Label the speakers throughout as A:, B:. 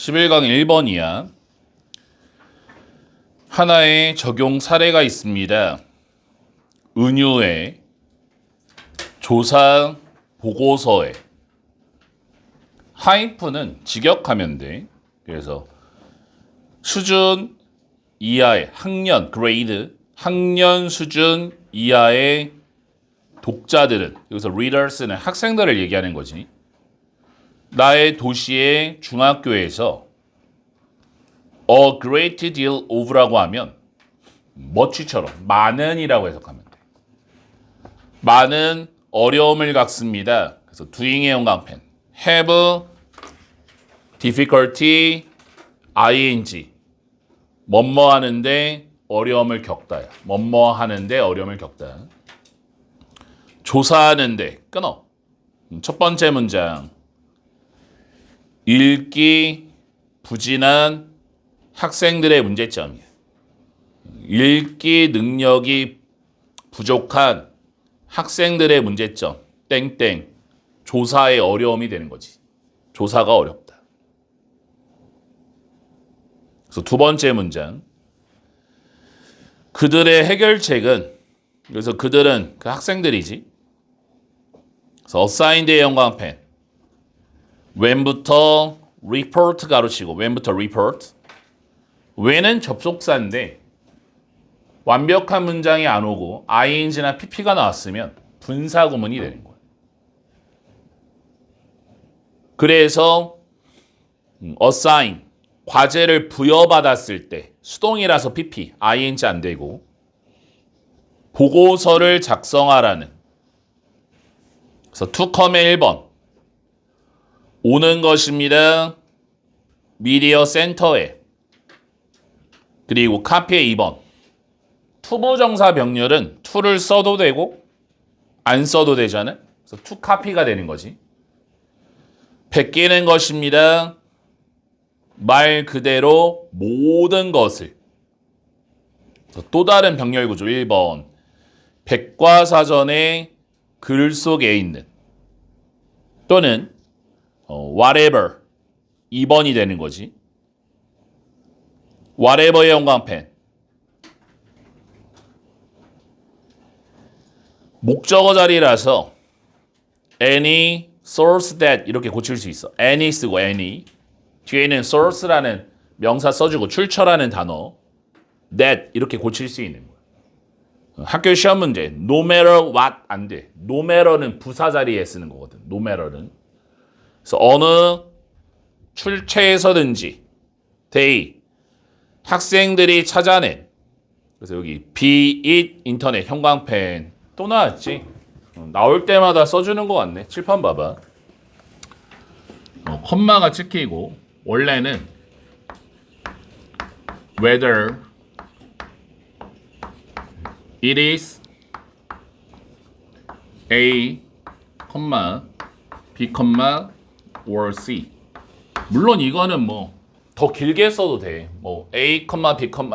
A: 11강 1번이야. 하나의 적용 사례가 있습니다. 은유의 조사 보고서에 하이픈은 직역하면 돼. 그래서 수준 이하의 학년, 그레이드, 학년 수준 이하의 독자들은, 여기서 readers는 학생들을 얘기하는 거지. 나의 도시의 중학교에서 a great deal of라고 하면 much처럼 많은이라고 해석하면 돼. 많은 어려움을 갖습니다. 그래서 doing의 형광펜 have difficulty ing 뭐뭐 하는데 어려움을 겪다야. 뭐뭐 하는데 어려움을 겪다. 조사하는데 끊어. 첫 번째 문장 읽기 부진한 학생들의 문제점이야. 읽기 능력이 부족한 학생들의 문제점 땡땡 조사의 어려움이 되는 거지. 조사가 어렵다. 그래서 두 번째 문장 그들의 해결책은, 그래서 그들은 그 학생들이지. 그래서 assigned의 형광펜 when부터 report 가로치고 when부터 report. when은 접속사인데 완벽한 문장이 안 오고 ing나 pp가 나왔으면 분사구문이 되는 거야. 그래서 assign 과제를 부여받았을 때 수동이라서 pp, ing 안 되고 보고서를 작성하라는. 그래서 to come의 1번 오는 것입니다. 미디어 센터에. 그리고 카피의 2번 투부정사 병렬은 to를 써도 되고 안 써도 되잖아. 그래서 to copy가 되는 거지. 베끼는 것입니다. 말 그대로 모든 것을. 또 다른 병렬 구조 1번 백과사전의 글 속에 있는 또는 whatever 2번이 되는 거지. whatever의 형광펜 목적어 자리라서 any source that 이렇게 고칠 수 있어. any 쓰고 any 뒤에는 source라는 명사 써주고 출처라는 단어 that 이렇게 고칠 수 있는 거야. 학교 시험 문제 no matter what 안 돼. no matter는 부사 자리에 쓰는 거거든. no matter는. 그래서 어느 출처에서든지 they 학생들이 찾아낸. 그래서 여기 be it 인터넷 형광펜 또 나왔지. 나올 때마다 써주는 것 같네. 칠판 봐봐. 콤마가 찍히고 원래는 whether it is A, B, or C. 물론 이거는 뭐 더 길게 써도 돼. 뭐 A, B,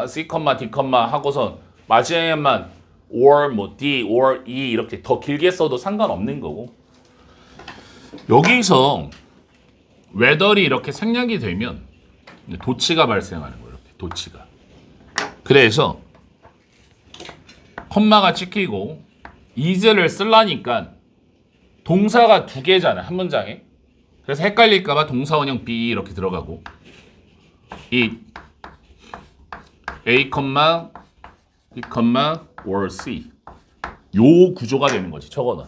A: C, D 하고서 마지막에만 or 뭐 D, or E 이렇게 더 길게 써도 상관없는 거고. 여기서 whether이 이렇게 생략이 되면 도치가 발생하는 거예요. 이렇게 도치가. 그래서 콤마가 찍히고 is를 쓰려니까 동사가 두 개잖아. 한 문장에. 그래서 헷갈릴까 봐 동사 원형 be 이렇게 들어가고 it A, B, or C 요 구조가 되는 거지. 저거는.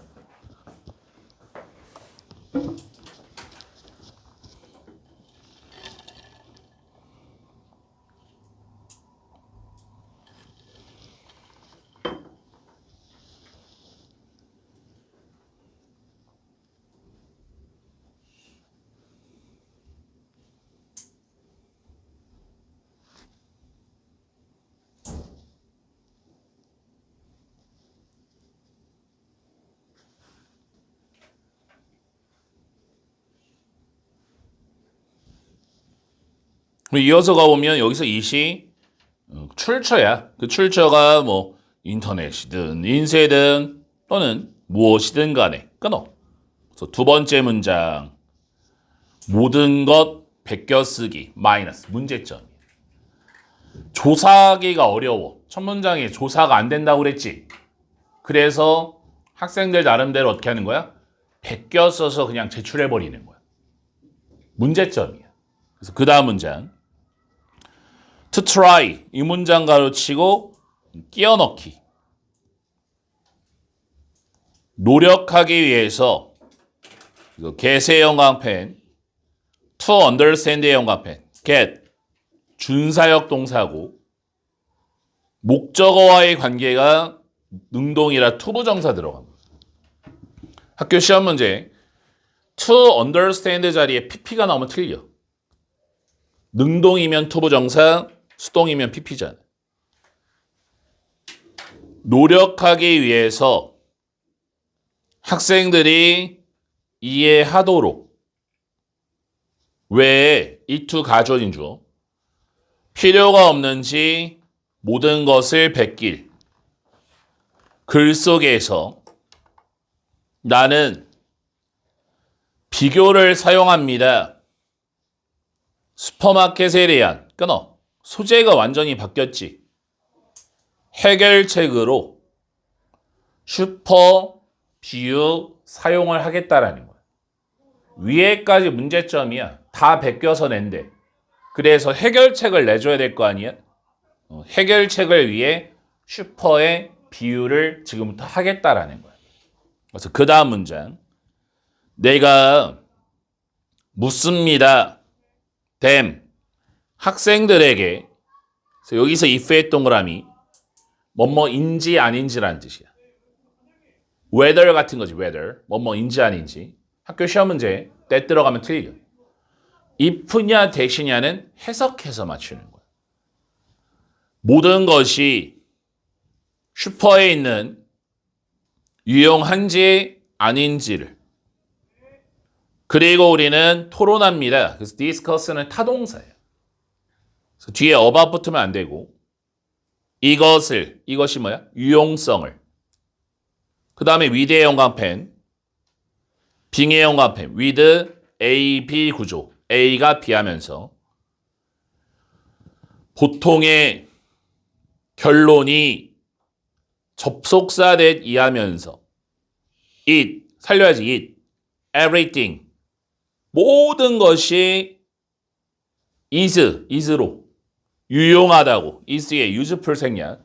A: 이어서 가보면 여기서 이시 출처야. 그 출처가 뭐 인터넷이든 인쇄든 또는 무엇이든 간에 끊어. 그래서 두 번째 문장 모든 것 베껴쓰기 마이너스 문제점이야. 조사하기가 어려워. 첫 문장에 조사가 안 된다고 그랬지. 그래서 학생들 나름대로 어떻게 하는 거야? 베껴 써서 그냥 제출해버리는 거야. 문제점이야. 그래서 그 다음 문장. To try. 이 문장 가로치고 끼워 넣기. 노력하기 위해서 get의 영광펜, to understand의 영광펜, get 준사역 동사고 목적어와의 관계가 능동이라 투부정사 들어갑니다. 학교 시험 문제 to understand 자리에 pp가 나오면 틀려. 능동이면 투부정사, 수동이면 pp잖아. 노력하기 위해서 학생들이 이해하도록 왜 이 to 가존인 줄 필요가 없는지 모든 것을 베낄 글 속에서 나는 비교를 사용합니다. 슈퍼마켓에 대한 끊어. 소재가 완전히 바뀌었지. 해결책으로 슈퍼 비유 사용을 하겠다라는 거야. 위에까지 문제점이야. 다 베껴서 낸대. 그래서 해결책을 내줘야 될 거 아니야? 해결책을 위해 슈퍼의 비유를 지금부터 하겠다라는 거야. 그래서 그 다음 문장. 내가 묻습니다. them. 학생들에게. 그래서 여기서 if의 동그라미. 뭐뭐인지 아닌지라는 뜻이야. whether 같은 거지, whether. 뭐뭐인지 아닌지. 학교 시험 문제 때 들어가면 틀려. if냐 대시냐는 해석해서 맞추는 거야. 모든 것이 슈퍼에 있는 유용한지 아닌지를. 그리고 우리는 토론합니다. 그래서 discuss는 타동사예요. 그래서 뒤에 about 붙으면 안 되고 이것이 뭐야? 유용성을. 그 다음에 with의 영광펜, 빙의 영광펜, with A, B 구조. A가 B하면서 보통의 결론이 접속사 that 이하면서 it, 살려야지 it, everything 모든 것이 is로 유용하다고 is의 useful 생략.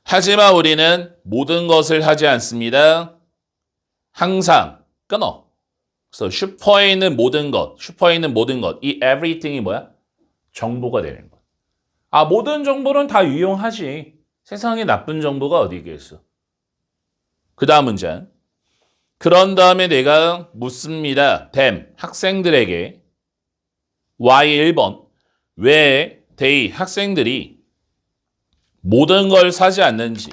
A: 하지만 우리는 모든 것을 하지 않습니다. 항상 끊어. 그래서 슈퍼에 있는 모든 것, 이 everything이 뭐야? 정보가 되는 거야. 아, 모든 정보는 다 유용하지. 세상에 나쁜 정보가 어디 있겠어. 그 다음 문장. 그런 다음에 내가 묻습니다. them, 학생들에게 why 1번. 왜 they, 학생들이 모든 걸 사지 않는지.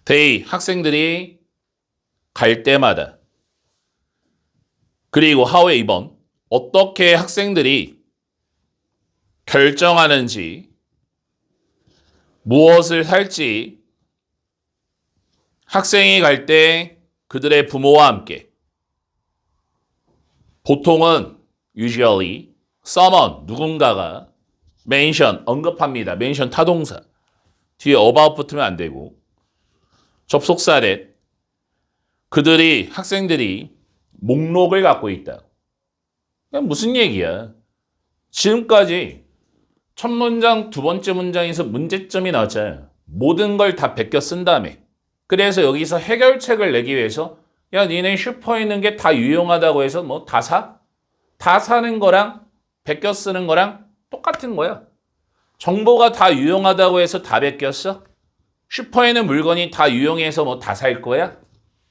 A: they, 학생들이 갈 때마다. 그리고 how의 2번. 어떻게 학생들이 결정하는지, 무엇을 살지, 학생이 갈 때 그들의 부모와 함께. 보통은 usually, someone, 누군가가 mention, 언급합니다. mention 타동사. 뒤에 about 붙으면 안 되고 접속사 that. 그들이, 학생들이 목록을 갖고 있다. 그냥 무슨 얘기야? 지금까지 첫 문장, 두 번째 문장에서 문제점이 나왔잖아요. 모든 걸 다 베껴 쓴 다음에. 그래서 여기서 해결책을 내기 위해서 야, 니네 슈퍼에 있는 게 다 유용하다고 해서 뭐 다 사? 다 사는 거랑 베껴 쓰는 거랑 똑같은 거야. 정보가 다 유용하다고 해서 다 베꼈어? 슈퍼에 있는 물건이 다 유용해서 뭐 다 살 거야?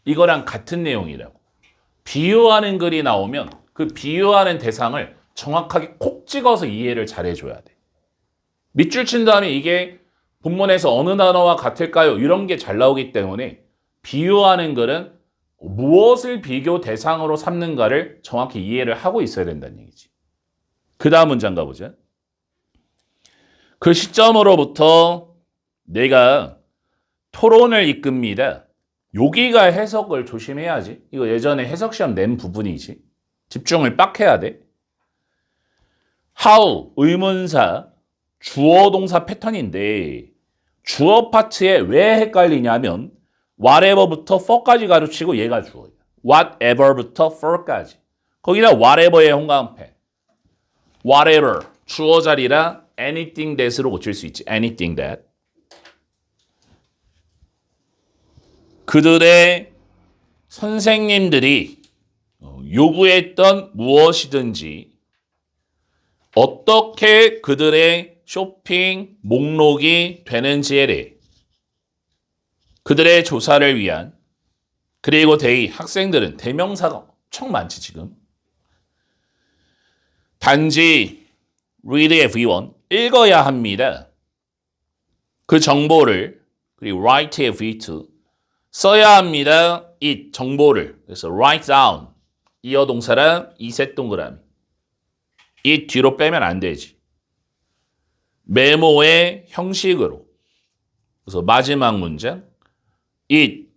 A: 이거랑 같은 내용이라고. 비유하는 글이 나오면 그 비유하는 대상을 정확하게 콕 찍어서 이해를 잘해줘야 돼. 밑줄 친 다음에 이게 본문에서 어느 단어와 같을까요? 이런 게 잘 나오기 때문에 비유하는 글은 무엇을 비교 대상으로 삼는가를 정확히 이해를 하고 있어야 된다는 얘기지. 그 다음 문장 가보자. 그 시점으로부터 내가 토론을 이끕니다. 여기가 해석을 조심해야지. 이거 예전에 해석시험 낸 부분이지. 집중을 빡 해야 돼. how 의문사 주어 동사 패턴인데 주어 파트에 왜 헷갈리냐면 whatever부터 for까지 가르치고 얘가 주어야. whatever부터 for까지. 거기다 whatever의 형광펜. whatever 주어 자리라 anything that으로 고칠 수 있지. anything that. 그들의 선생님들이 요구했던 무엇이든지 어떻게 그들의 쇼핑 목록이 되는지에 대해 그들의 조사를 위한 그리고 they 학생들은 대명사가 엄청 많지 지금. 단지 read everyone 읽어야 합니다. 그 정보를 그리고 write every to 써야 합니다. it 정보를 그래서 write down 이어 동사랑 이셋 동그라미 이 뒤로 빼면 안 되지. 메모의 형식으로 그래서 마지막 문장 it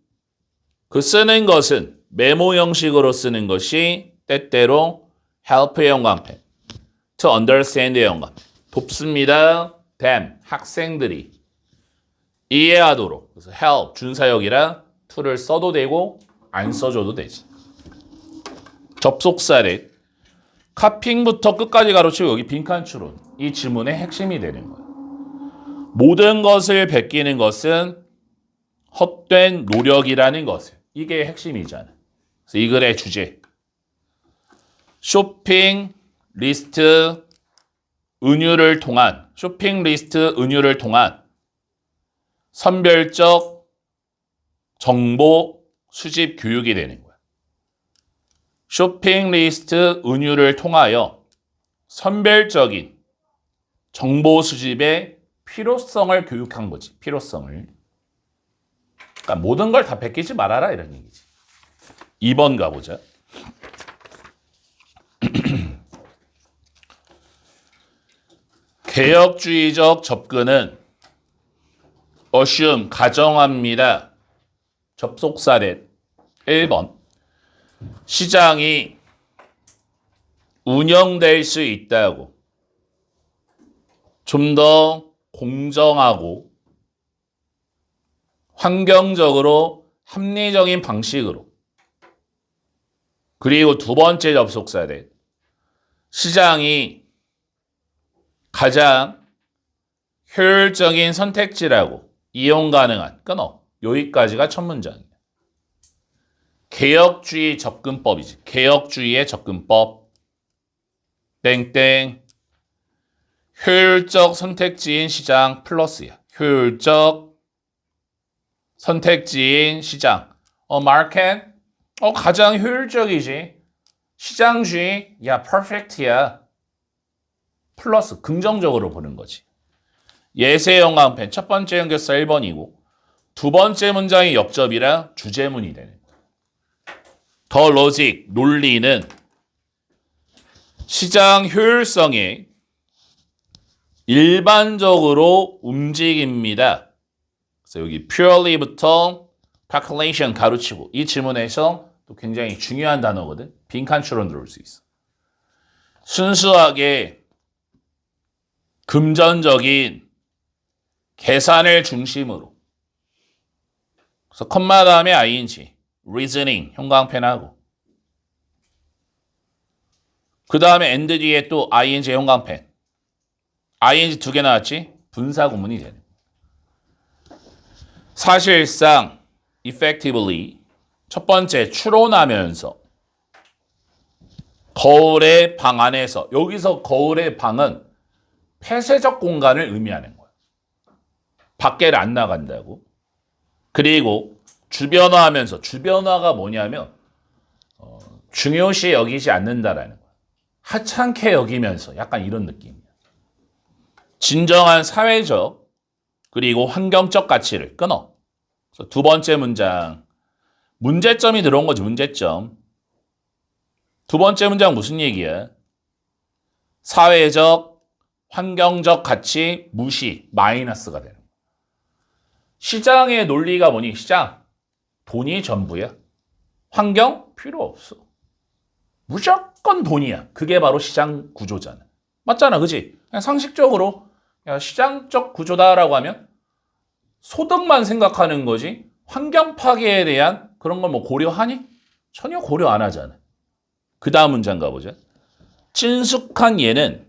A: 그 쓰는 것은 메모 형식으로 쓰는 것이 때때로 help의 형광펜 to understand의 형광펜 돕습니다. them 학생들이 이해하도록 그래서 help 준사역이라 to를 써도 되고 안 써줘도 되지. 접속사를 카핑부터 끝까지 가로치고 여기 빈칸 추론 이 지문의 핵심이 되는 거예요. 모든 것을 베끼는 것은 헛된 노력이라는 것을 이게 핵심이잖아. 그래서 이 글의 주제 쇼핑 리스트 은유를 통한 쇼핑 리스트 은유를 통한 선별적 정보 수집 교육이 되는 거야. 쇼핑 리스트 은유를 통하여 선별적인 정보 수집의 필요성을 교육한 거지. 필요성을. 그러니까 모든 걸 다 베끼지 말아라 이런 얘기지. 2번 가보자. 개혁주의적 접근은 assume 가정합니다. 접속사례 1번 시장이 운영될 수 있다고 좀 더 공정하고 환경적으로 합리적인 방식으로 그리고 두 번째 접속사례 시장이 가장 효율적인 선택지라고 이용 가능한 끊어 여기까지가 첫 문장이야. 개혁주의 접근법이지. 개혁주의의 접근법 땡땡 효율적 선택지인 시장 플러스야. 효율적 선택지인 시장 마켓 가장 효율적이지. 시장주의 야 퍼펙트야. 플러스 긍정적으로 보는 거지. 예세 형광펜 첫 번째 연결사 1번이고 두 번째 문장이 역접이라 주제문이 되는 거야. 더 로직 논리는 시장 효율성에 일반적으로 움직입니다. 그래서 여기 purely부터 calculation 가로치고 이 질문에서 또 굉장히 중요한 단어거든. 빈칸 추론 들어올 수 있어. 순수하게 금전적인 계산을 중심으로 그래서 컴마 다음에 ing, reasoning, 형광펜하고 그 다음에 and 뒤에 또 ing, 형광펜 ing 두 개 나왔지? 분사 구문이 되는 사실상 effectively 첫 번째 추론하면서 거울의 방 안에서 여기서 거울의 방은 폐쇄적 공간을 의미하는 거야. 밖에를 안 나간다고. 그리고 주변화하면서 주변화가 뭐냐면 중요시 여기지 않는다라는 거야. 하찮게 여기면서 약간 이런 느낌이야. 진정한 사회적 그리고 환경적 가치를 끊어. 그래서 두 번째 문장 문제점이 들어온 거지. 문제점. 두 번째 문장 무슨 얘기야? 사회적 환경적 가치 무시 마이너스가 되는 거야. 시장의 논리가 뭐니? 시장 돈이 전부야. 환경 필요 없어. 무조건 돈이야. 그게 바로 시장 구조잖아. 맞잖아, 그지? 그냥 상식적으로 야, 시장적 구조다라고 하면 소득만 생각하는 거지 환경 파괴에 대한 그런 걸 뭐 고려하니? 전혀 고려 안 하잖아. 그 다음 문장 가보자. 친숙한 예는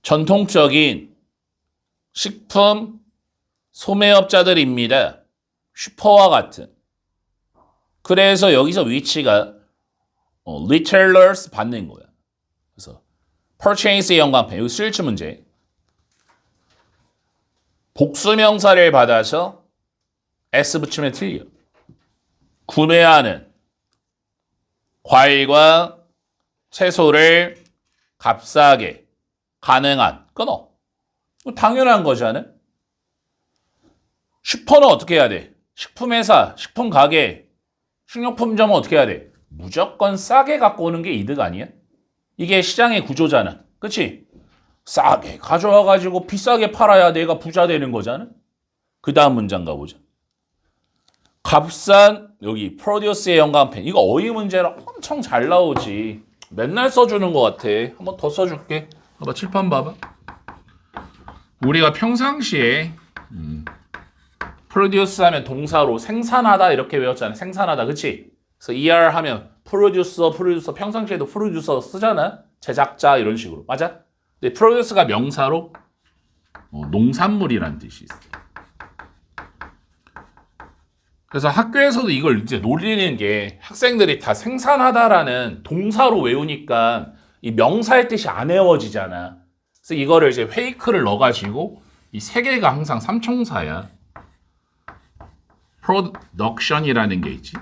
A: 전통적인 식품 소매업자들입니다. 슈퍼와 같은. 그래서 여기서 위치가 retailers 받는 거야. 그래서 purchase의 연관편, 여기 실주 문제. 복수명사를 받아서 s 붙이면 틀려. 구매하는 과일과 채소를 값싸게 가능한 끊어. 당연한 거잖아. 슈퍼는 어떻게 해야 돼? 식품회사, 식품가게, 식료품점은 어떻게 해야 돼? 무조건 싸게 갖고 오는 게 이득 아니야? 이게 시장의 구조잖아. 그치? 싸게 가져와가지고 비싸게 팔아야 내가 부자 되는 거잖아. 그 다음 문장 가보자. 값싼 여기 프로듀스의 연관편. 이거 어휘 문제라 엄청 잘 나오지. 맨날 써주는 것 같아. 한번 더 써줄게. 봐봐, 칠판 봐봐. 우리가 평상시에 프로듀스 하면 동사로 생산하다 이렇게 외웠잖아. 생산하다, 그치? 그래서 ER 하면 프로듀서 평상시에도 프로듀서 쓰잖아. 제작자 이런 식으로. 맞아? 근데 프로듀스가 명사로 농산물이라는 뜻이 있어. 그래서 학교에서도 이걸 이제 놀리는 게 학생들이 다 생산하다라는 동사로 외우니까 이 명사의 뜻이 안 외워지잖아. 그래서 이거를 이제 페이크를 넣어가지고 이 세 개가 항상 삼총사야. production이라는 게 있지.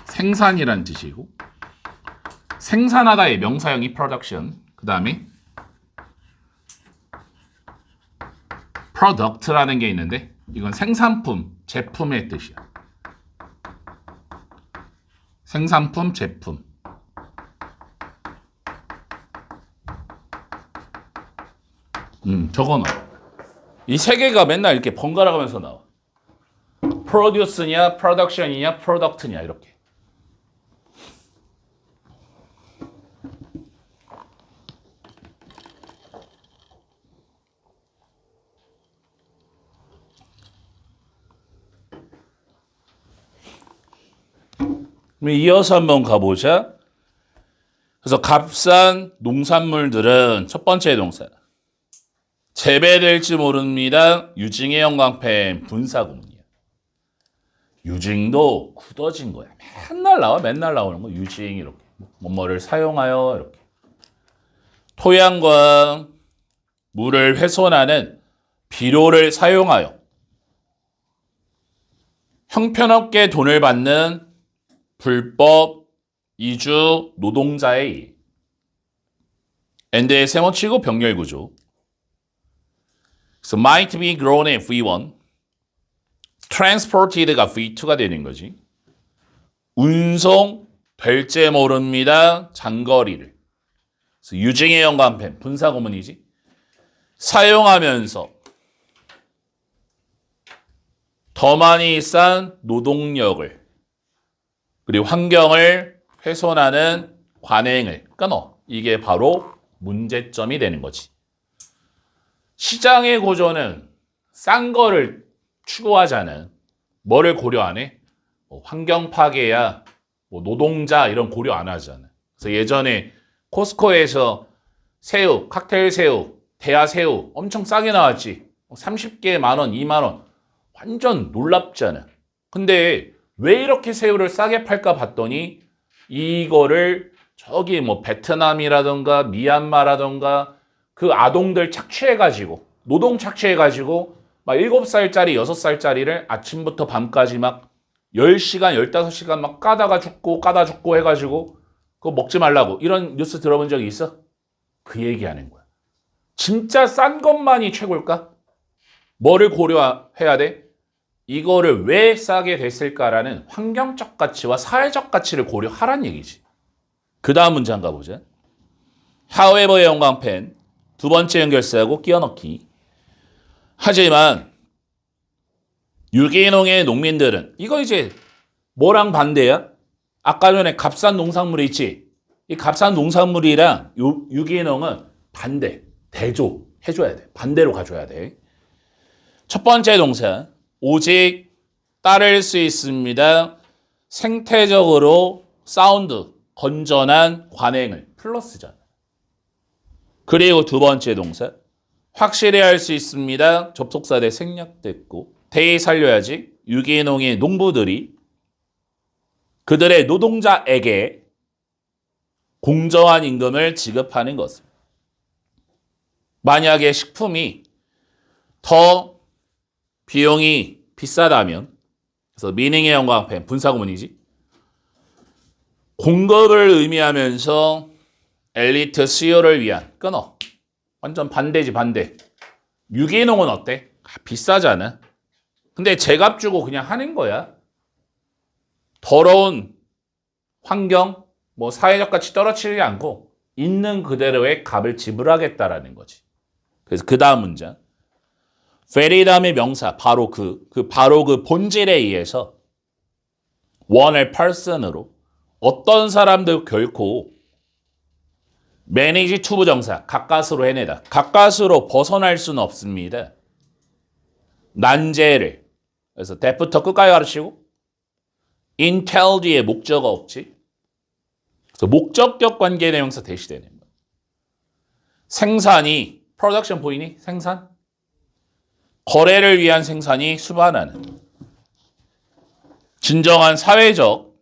A: 생산이란 뜻이고 생산하다의 명사형이 production. 그 다음에 product라는 게 있는데 이건 생산품, 제품의 뜻이야. 생산품, 제품. 저거 넣어. 이 세 개가 맨날 이렇게 번갈아 가면서 나와. produce냐, production이냐, product냐 이렇게. 이어서 한번 가보자. 그래서 값싼 농산물들은 첫 번째 동사. 재배될지 모릅니다. 유징의 영광펜 분사구문이야. 유징도 굳어진 거야. 맨날 나와. 맨날 나오는 거. 유징 이렇게. 뭐뭐를 사용하여 이렇게. 토양과 물을 훼손하는 비료를 사용하여 형편없게 돈을 받는 불법 이주 노동자의 엔드의 세모치고 병렬 구조. 그래서 might be grown의 V1, transported가 V2가 되는 거지. 운송 될지 모릅니다. 장거리를. 그래서 유징의 연관편 분사구문이지. 사용하면서 더 많이 싼 노동력을 그리고 환경을 훼손하는 관행을 끊어. 이게 바로 문제점이 되는 거지. 시장의 구조는 싼 거를 추구하자는 뭐를 고려 안 해? 환경 파괴야, 노동자 이런 고려 안 하잖아. 그래서 예전에 코스코에서 새우, 칵테일 새우, 대하 새우 엄청 싸게 나왔지. 30개에 만원, 2만원. 완전 놀랍잖아. 근데 왜 이렇게 새우를 싸게 팔까 봤더니 이거를 저기 베트남이라던가 미얀마라던가 그 아동들 착취해가지고 노동 착취해가지고 막 7살짜리 6살짜리를 아침부터 밤까지 막 10시간 15시간 막 까다 죽고 해가지고 그거 먹지 말라고 이런 뉴스 들어본 적이 있어? 그 얘기하는 거야. 진짜 싼 것만이 최고일까? 뭐를 고려해야 돼? 이거를 왜 싸게 됐을까라는 환경적 가치와 사회적 가치를 고려하란 얘기지. 그 다음 문장 가보자. however의 영광펜 두 번째 연결사하고 끼워넣기. 하지만 유기농의 농민들은 이거 이제 뭐랑 반대야? 아까 전에 값싼 농산물이 있지. 이 값싼 농산물이랑 유기농은 반대, 대조 해줘야 돼. 반대로 가줘야 돼. 첫 번째 동사, 오직 따를 수 있습니다. 생태적으로 사운드, 건전한 관행을 플러스잖아. 그리고 두 번째 동사, 확실히 할 수 있습니다. 접속사 대 생략됐고 대의 살려야지. 유기농의 농부들이 그들의 노동자에게 공정한 임금을 지급하는 것입니다. 만약에 식품이 더 비용이 비싸다면, 그래서 미닝의 영광펜 분사구문이지, 공급을 의미하면서 엘리트 수요를 위한 끊어. 완전 반대지 반대. 유기농은 어때? 비싸잖아. 근데 제값 주고 그냥 하는 거야. 더러운 환경, 뭐 사회적 가치 떨어뜨리지 않고 있는 그대로의 값을 지불하겠다라는 거지. 그래서 그 다음 문장. very 다음의 명사, 바로 바로 그 본질에 의해서 원을 person으로 어떤 사람도 결코 manage to 부정사, 가까스로 해내다. 가까스로 벗어날 수는 없습니다. 난제를. 그래서 that부터 끝까지 가르치고 until 뒤에 목적어 없지. 그래서 목적격 관계 대명사 대시되는 거야. 생산이 production 보이니? 생산. 거래를 위한 생산이 수반하는. 진정한 사회적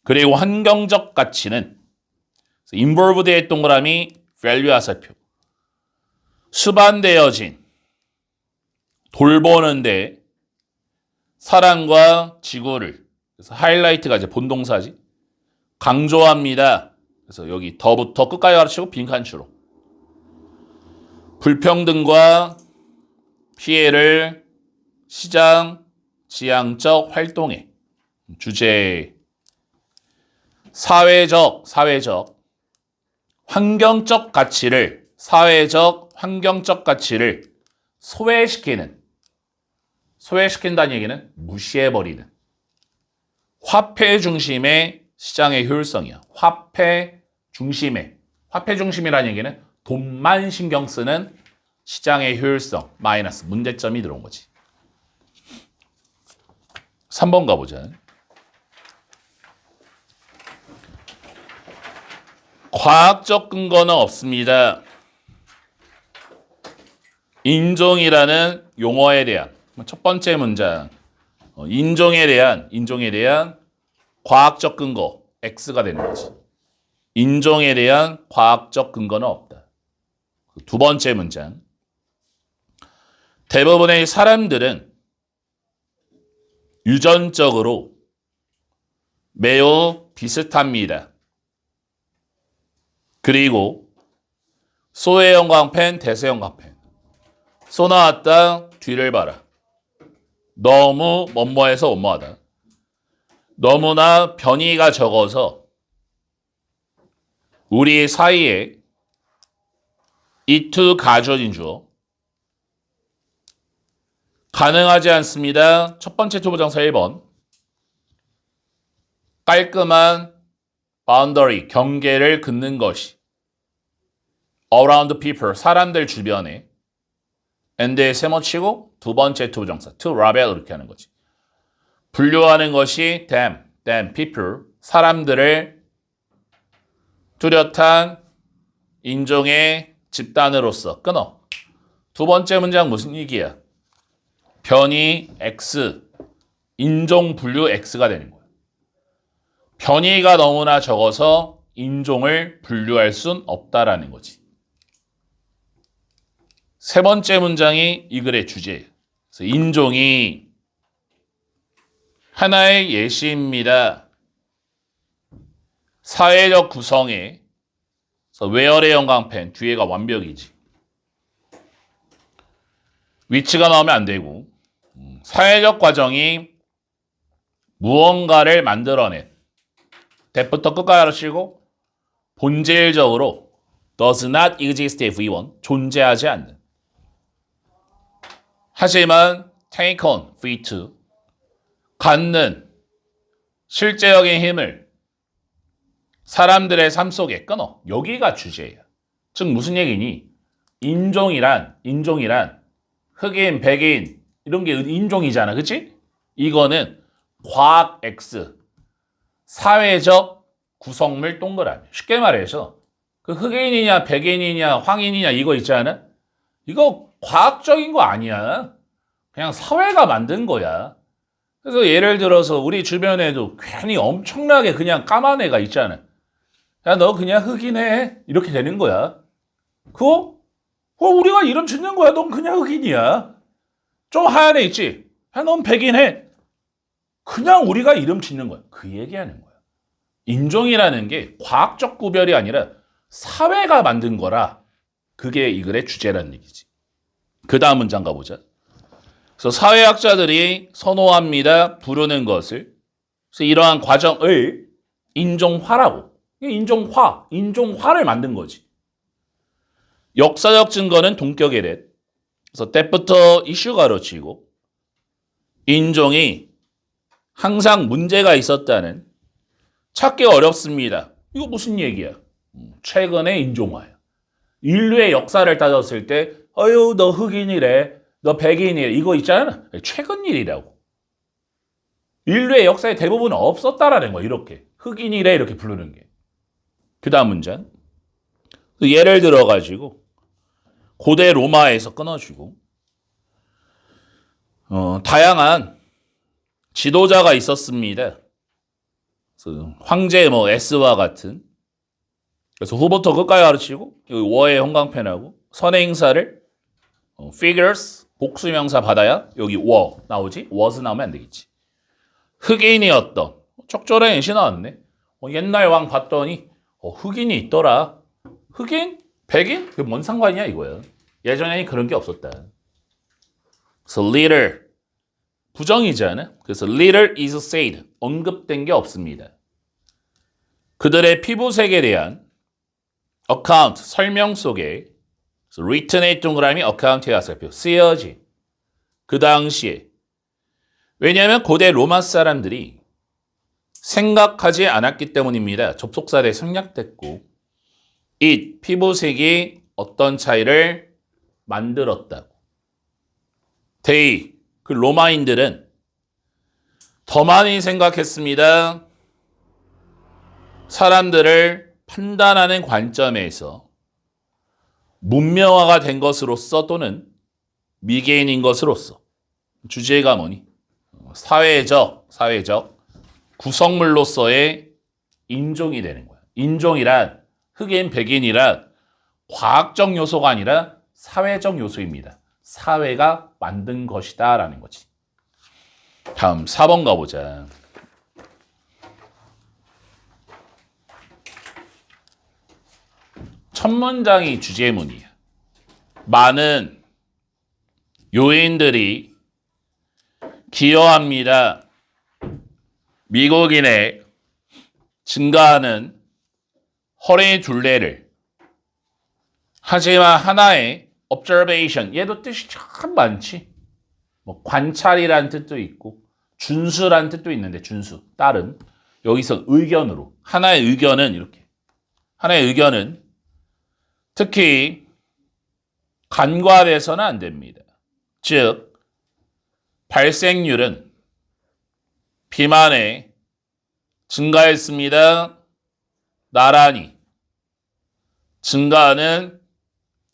A: 그리고 환경적 가치는 involved의 동그라미 value 화살표. 수반되어진 돌보는데 사랑과 지구를, 그래서 하이라이트가 이제 본동사지, 강조합니다. 그래서 여기 더부터 끝까지 가르치고 빈칸추로. 불평등과 피해를 시장 지향적 활동의 주제. 사회적 환경적 가치를, 사회적 환경적 가치를 소외시킨다는 얘기는 무시해버리는. 화폐 중심의 시장의 효율성이야. 화폐 중심이라는 얘기는 돈만 신경 쓰는 시장의 효율성 마이너스 문제점이 들어온 거지. 3번 가보자. 과학적 근거는 없습니다. 인종이라는 용어에 대한 첫 번째 문장. 인종에 대한 과학적 근거 X가 되는 거지. 인종에 대한 과학적 근거는 없다. 두 번째 문장. 대부분의 사람들은 유전적으로 매우 비슷합니다. 그리고 소의 형광펜, 대세 형광펜. 소 나왔다, 뒤를 봐라. 너무 뭐뭐해서 뭐뭐하다. 너무나 변이가 적어서 우리 사이에 이투 가져진 주어. 가능하지 않습니다. 첫 번째 투부정사 1번. 깔끔한 boundary, 경계를 긋는 것이. around people, 사람들 주변에. and에 세모치고 두 번째 투부정사, to rebel 이렇게 하는 거지. 분류하는 것이 them, people, 사람들을 뚜렷한 인종의 집단으로서 끊어. 두 번째 문장 무슨 얘기야? 변이 X, 인종 분류 X가 되는 거야. 변이가 너무나 적어서 인종을 분류할 순 없다라는 거지. 세 번째 문장이 이 글의 주제예요. 그래서 인종이 하나의 예시입니다. 사회적 구성에 외열의 형광펜, 뒤에가 완벽이지. 위치가 나오면 안 되고, 사회적 과정이 무언가를 만들어낸, 대부터 끝까지 가르치고 본질적으로 does not exist if we want, 존재하지 않는. 하지만 take on, free to, 갖는 실제적인 힘을 사람들의 삶 속에 끊어. 여기가 주제예요. 즉 무슨 얘기니? 인종이란 흑인, 백인 이런 게 인종이잖아. 그치? 이거는 과학 X, 사회적 구성물 동그라미. 쉽게 말해서 그 흑인이냐 백인이냐 황인이냐 이거 있지 않아? 이거 과학적인 거 아니야. 그냥 사회가 만든 거야. 그래서 예를 들어서 우리 주변에도 괜히 엄청나게 그냥 까만 애가 있잖아. 야, 너 그냥 흑인해. 이렇게 되는 거야. 그거? 우리가 이름 짓는 거야. 넌 그냥 흑인이야. 좀 하얀 애 있지? 야, 넌 백인해. 그냥 우리가 이름 짓는 거야. 그 얘기하는 거야. 인종이라는 게 과학적 구별이 아니라 사회가 만든 거라. 그게 이 글의 주제라는 얘기지. 그 다음 문장 가보자. 그래서 사회학자들이 선호합니다. 부르는 것을. 그래서 이러한 과정을 인종화라고. 인종화를 만든 거지. 역사적 증거는 동격에 대해. 그래서 때부터 이슈 가르치고 인종이 항상 문제가 있었다는 찾기 어렵습니다. 이거 무슨 얘기야? 최근의 인종화야. 인류의 역사를 따졌을 때 어휴 너 흑인이래. 너 백인이래. 이거 있잖아. 최근 일이라고. 인류의 역사에 대부분은 없었다라는 거야. 이렇게. 흑인이래 이렇게 부르는 게. 그 다음 문장. 예를 들어가지고 고대 로마에서 끊어주고 다양한 지도자가 있었습니다. 그래서 황제 S와 같은 그래서 후부터 끝까지 가르치고 여기 워의 형광펜하고 선행사를 figures 복수명사 받아야 여기 워 나오지? was 나오면 안 되겠지. 흑인이었던 적절한 예시 나왔네. 옛날 왕 봤더니 흑인이 있더라. 흑인? 백인? 그게 뭔 상관이야 이거야. 예전에는 그런 게 없었다. 그래서 little 부정이잖아. 그래서 little is said 언급된 게 없습니다. 그들의 피부색에 대한 account 설명 속에 written의 동그라미 account에 살펴 쓰여지. 그 당시에 왜냐하면 고대 로마 사람들이 생각하지 않았기 때문입니다. 접속사에 생략됐고 이 피부색이 어떤 차이를 만들었다고. they 그 로마인들은 더 많이 생각했습니다. 사람들을 판단하는 관점에서 문명화가 된 것으로서 또는 미개인인 것으로서 주제가 뭐니? 사회적 구성물로서의 인종이 되는 거야. 인종이란 흑인, 백인이란 과학적 요소가 아니라 사회적 요소입니다. 사회가 만든 것이다 라는 거지. 다음 4번 가보자. 첫 문장이 주제문이야. 많은 요인들이 기여합니다. 미국인의 증가하는 허리 둘레를. 하지만 하나의 observation, 얘도 뜻이 참 많지. 뭐 관찰이란 뜻도 있고 준수란 뜻도 있는데 준수, 따름. 여기서 의견으로. 하나의 의견은 이렇게. 하나의 의견은 특히 간과돼서는 안 됩니다. 즉 발생률은 비만에 증가했습니다. 나란히 증가하는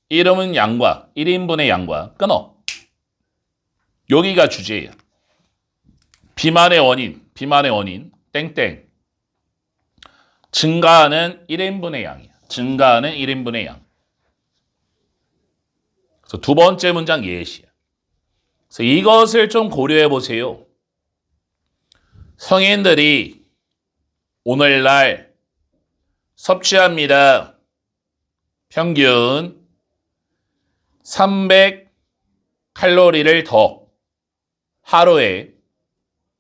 A: 이름은 양과 1인분의 양과 끊어. 여기가 주제예요. 비만의 원인 땡땡 증가하는 1인분의 양이야. 증가하는 1인분의 양. 그래서 두 번째 문장 예시야. 그래서 이것을 좀 고려해 보세요. 성인들이 오늘날 섭취합니다. 평균 300칼로리를 더 하루에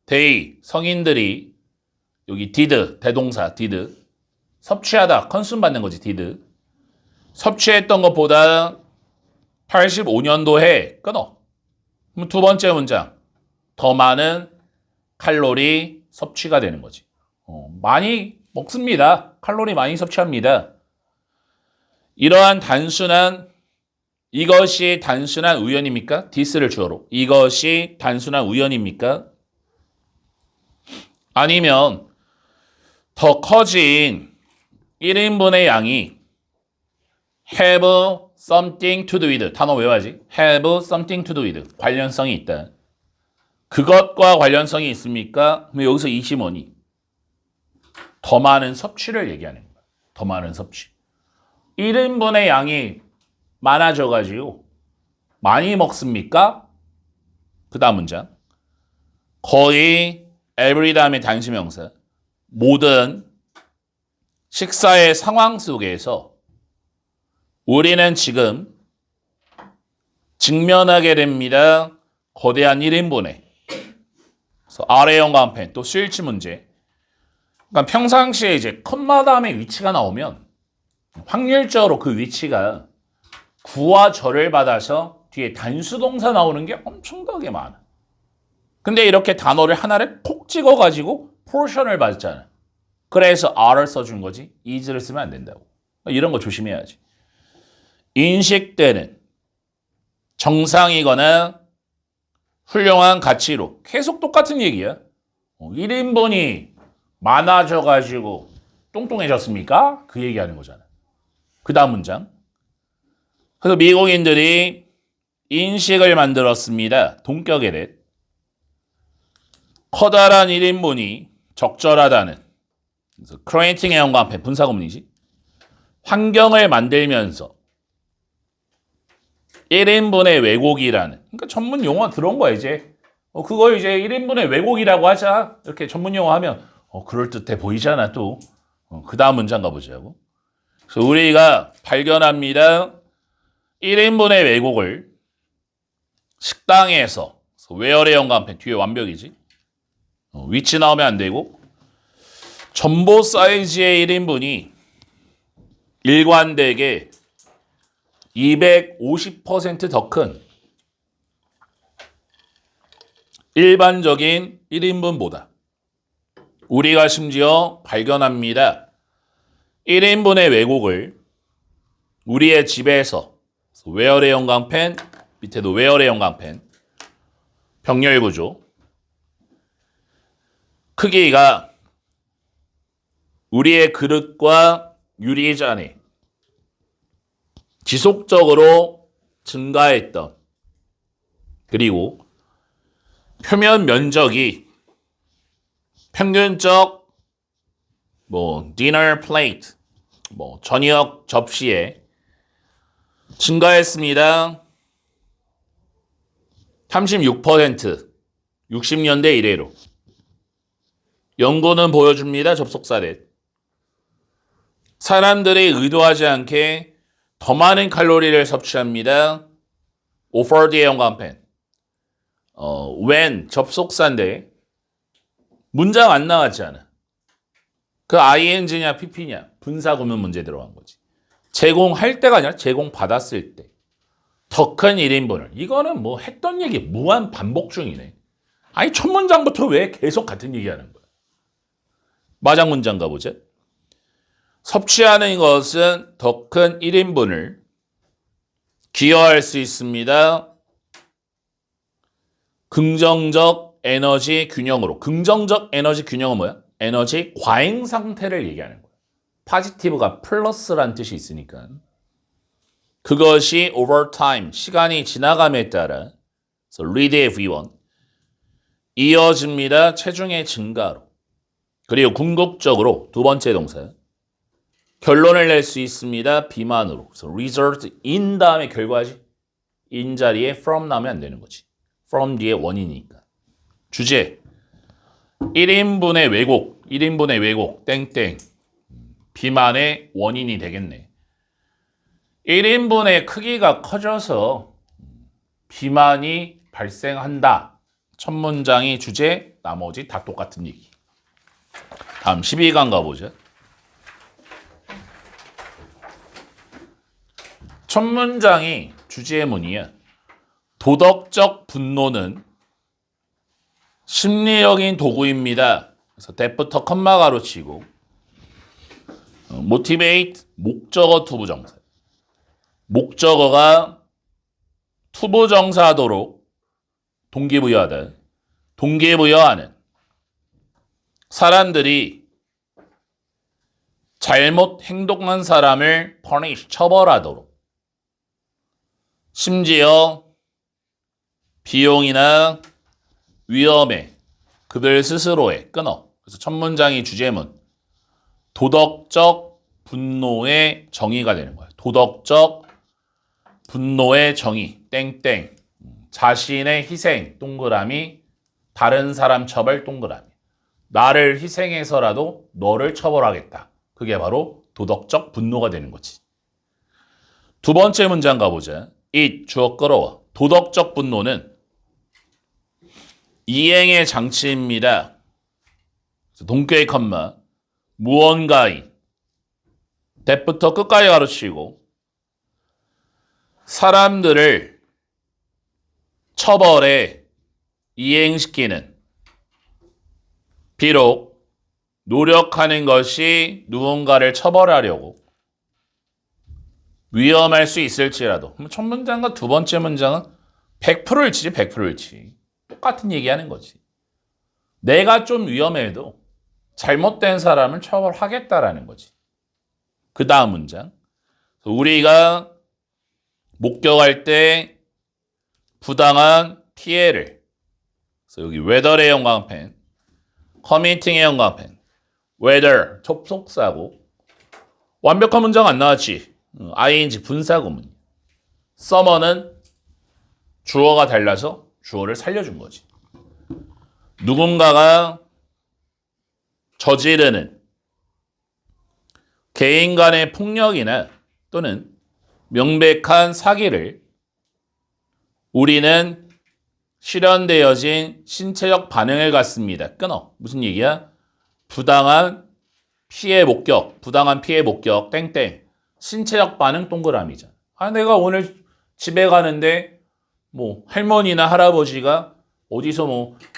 A: 데이 성인들이 여기 did 대동사 did 섭취하다 컨슘 받는 거지 did 섭취했던 것보다 85년도에 끊어. 그럼 두 번째 문장 더 많은 칼로리 섭취가 되는 거지. 많이 먹습니다. 칼로리 많이 섭취합니다. 이러한 이것이 단순한 우연입니까? this를 주어로. 이것이 단순한 우연입니까? 아니면 더 커진 1인분의 양이 have something to do with. 단어 외워야지. have something to do with. 관련성이 있다. 그것과 관련성이 있습니까? 그럼 여기서 이 심원이 더 많은 섭취를 얘기하는 거야. 더 많은 섭취. 1인분의 양이 많아져가지고 많이 먹습니까? 그 다음 문장. 거의 every 다음에 단수명사. 모든 식사의 상황 속에서 우리는 지금 직면하게 됩니다. 거대한 1인분에. 그래서 아래형 간편 또 스위치 문제. 그러니까 평상시에 이제 컴마 다음에 위치가 나오면 확률적으로 그 위치가 구와 절을 받아서 뒤에 단수동사 나오는 게 엄청나게 많아. 근데 이렇게 단어를 하나를 콕 찍어가지고 포션을 받잖아. 그래서 R을 써준 거지 is를 쓰면 안 된다고. 이런 거 조심해야지. 인식되는 정상이거나 훌륭한 가치로 계속 똑같은 얘기야. 1인분이 많아져가지고 똥똥해졌습니까? 그 얘기하는 거잖아. 그 다음 문장. 그래서 미국인들이 인식을 만들었습니다. 동격의 커다란 1인분이 적절하다는. 그래서 creating의 영과 앞에 분사구문이지. 환경을 만들면서 1인분의 왜곡이라는. 그러니까 전문 용어 들어온 거야 이제. 그걸 이제 1인분의 왜곡이라고 하자. 이렇게 전문 용어 하면 그럴듯해 보이잖아 또. 그 다음 문장 가보자고. 그래서 우리가 발견합니다. 1인분의 왜곡을 식당에서 웨어의 영감편 뒤에 완벽이지. 위치 나오면 안 되고 전보 사이즈의 1인분이 일관되게 250% 더 큰 일반적인 1인분보다 우리가 심지어 발견합니다. 1인분의 왜곡을 우리의 집에서 웨어의 영광펜 밑에도 웨어의 영광펜 병렬 구조 크기가 우리의 그릇과 유리잔에 지속적으로 증가했던 그리고 표면 면적이 평균적 디너 플레이트 저녁 접시에 증가했습니다. 36% 60년대 이래로 연구는 보여줍니다. 접속사례 사람들이 의도하지 않게 더 많은 칼로리를 섭취합니다. offered의 영광펜 when 접속사인데 문장 안 나왔잖아. 그 ing냐 pp냐 분사구문 문제 들어간 거지. 제공할 때가 아니라 제공받았을 때 더 큰 1인분을 이거는 했던 얘기 무한 반복 중이네. 아니 첫 문장부터 왜 계속 같은 얘기하는 거야. 마장 문장 가보자. 섭취하는 것은 더 큰 1인분을 기여할 수 있습니다. 긍정적 에너지 균형으로. 긍정적 에너지 균형은 뭐야? 에너지 과잉 상태를 얘기하는 거야. 포지티브가 플러스란 뜻이 있으니까. 그것이 over time, 시간이 지나감에 따라 so read의 V1 이어집니다. 체중의 증가로. 그리고 궁극적으로 두 번째 동사 결론을 낼 수 있습니다. 비만으로. 그래서 result in 다음에 결과지. in 자리에 from 나오면 안 되는 거지. from 뒤에 원인이니까. 주제 1인분의 왜곡 땡땡 비만의 원인이 되겠네. 1인분의 크기가 커져서 비만이 발생한다. 첫 문장이 주제, 나머지 다 똑같은 얘기. 다음 12강 가보자. 첫 문장이 주제문이야. 도덕적 분노는 심리적인 도구입니다. 그래서 that부터 컴마 가로치고 motivate 목적어 투부정사. 목적어가 투부정사도록 동기부여하다. 동기부여하는 사람들이 잘못 행동한 사람을 punish, 처벌하도록. 심지어 비용이나 위험에 그들 스스로에 끊어. 그래서 첫 문장이 주제문. 도덕적 분노의 정의가 되는 거야. 도덕적 분노의 정의. 땡땡. 자신의 희생. 동그라미. 다른 사람 처벌. 동그라미. 나를 희생해서라도 너를 처벌하겠다. 그게 바로 도덕적 분노가 되는 거지. 두 번째 문장 가보자. it, 주어 끌어와. 도덕적 분노는 이행의 장치입니다. 동격의 컴마. 무언가인. that부터 끝까지 가르치고 사람들을 처벌에 이행시키는 비록 노력하는 것이 누군가를 처벌하려고 위험할 수 있을지라도 첫 문장과 두 번째 문장은 100%를 치지 100%를 치. 똑같은 얘기하는 거지. 내가 좀 위험해도 잘못된 사람을 처벌하겠다라는 거지. 그 다음 문장. 우리가 목격할 때 부당한 피해를. 그래서 여기 whether의 형광펜, committing의 형광펜, whether 접속사고 완벽한 문장 안 나왔지. ing 분사구문. summer는 주어가 달라서 주어를 살려준 거지. 누군가가 저지르는 개인 간의 폭력이나 또는 명백한 사기를 우리는 실현되어진 신체적 반응을 갖습니다. 끊어. 무슨 얘기야? 부당한 피해 목격, 땡땡. 신체적 반응 동그라미잖아. 내가 오늘 집에 가는데 뭐 할머니나 할아버지가 어디서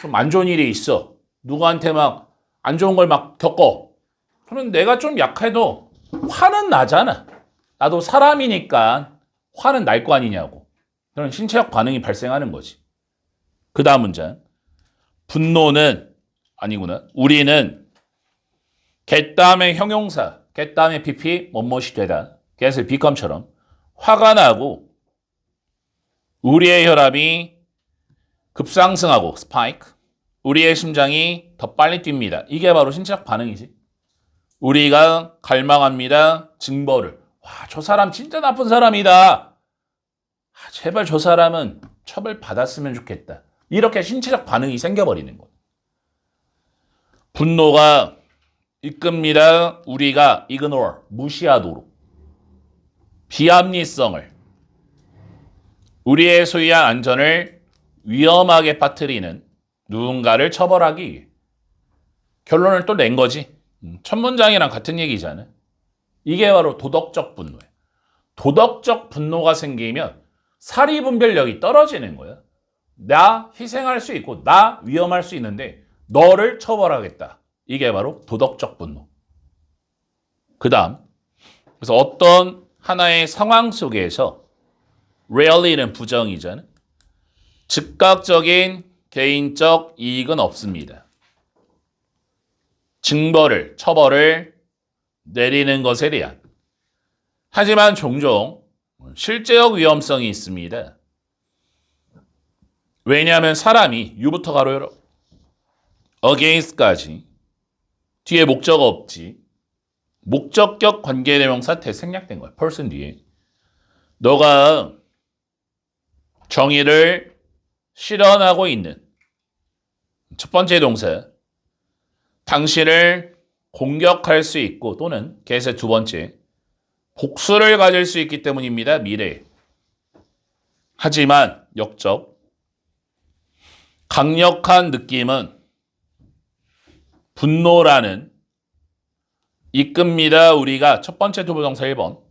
A: 좀 안 좋은 일이 있어. 누구한테 막 안 좋은 걸 막 겪어. 그러면 내가 좀 약해도 화는 나잖아. 나도 사람이니까 화는 날 거 아니냐고. 그런 신체적 반응이 발생하는 거지. 그 다음 문장. 분노는 아니구나. 우리는 get 다음에 형용사, get 다음에 pp 뭐뭇이 되다. get을 become처럼 화가 나고 우리의 혈압이 급상승하고 spike. 우리의 심장이 더 빨리 뜁니다. 이게 바로 신체적 반응이지. 우리가 갈망합니다. 징벌을. 와, 저 사람 진짜 나쁜 사람이다. 제발 저 사람은 처벌 받았으면 좋겠다. 이렇게 신체적 반응이 생겨버리는 거예요. 분노가 이끕니다. 우리가 ignore, 무시하도록. 비합리성을, 우리의 소유한 안전을 위험하게 빠뜨리는 누군가를 처벌하기 위해. 결론을 또 낸 거지. 첫 문장이랑 같은 얘기잖아. 이게 바로 도덕적 분노예요. 도덕적 분노가 생기면 사리분별력이 떨어지는 거야. 나 희생할 수 있고 나 위험할 수 있는데 너를 처벌하겠다. 이게 바로 도덕적 분노. 그 다음, 그래서 어떤 하나의 상황 속에서 rarely는 부정이잖아. 즉각적인 개인적 이익은 없습니다. 징벌을, 처벌을 내리는 것에 대한. 하지만 종종 실제적 위험성이 있습니다. 왜냐하면 사람이 유부터 가로 열어 against까지 뒤에 목적어 없지. 목적격 관계대명사 대 생략된 거야. person 뒤에. 너가 정의를 실현하고 있는 첫 번째 동사 당신을 공격할 수 있고 또는 get의 두 번째 복수를 가질 수 있기 때문입니다. 미래. 하지만 역적 강력한 느낌은 분노라는 이끕니다. 우리가 첫 번째 투부정사 1번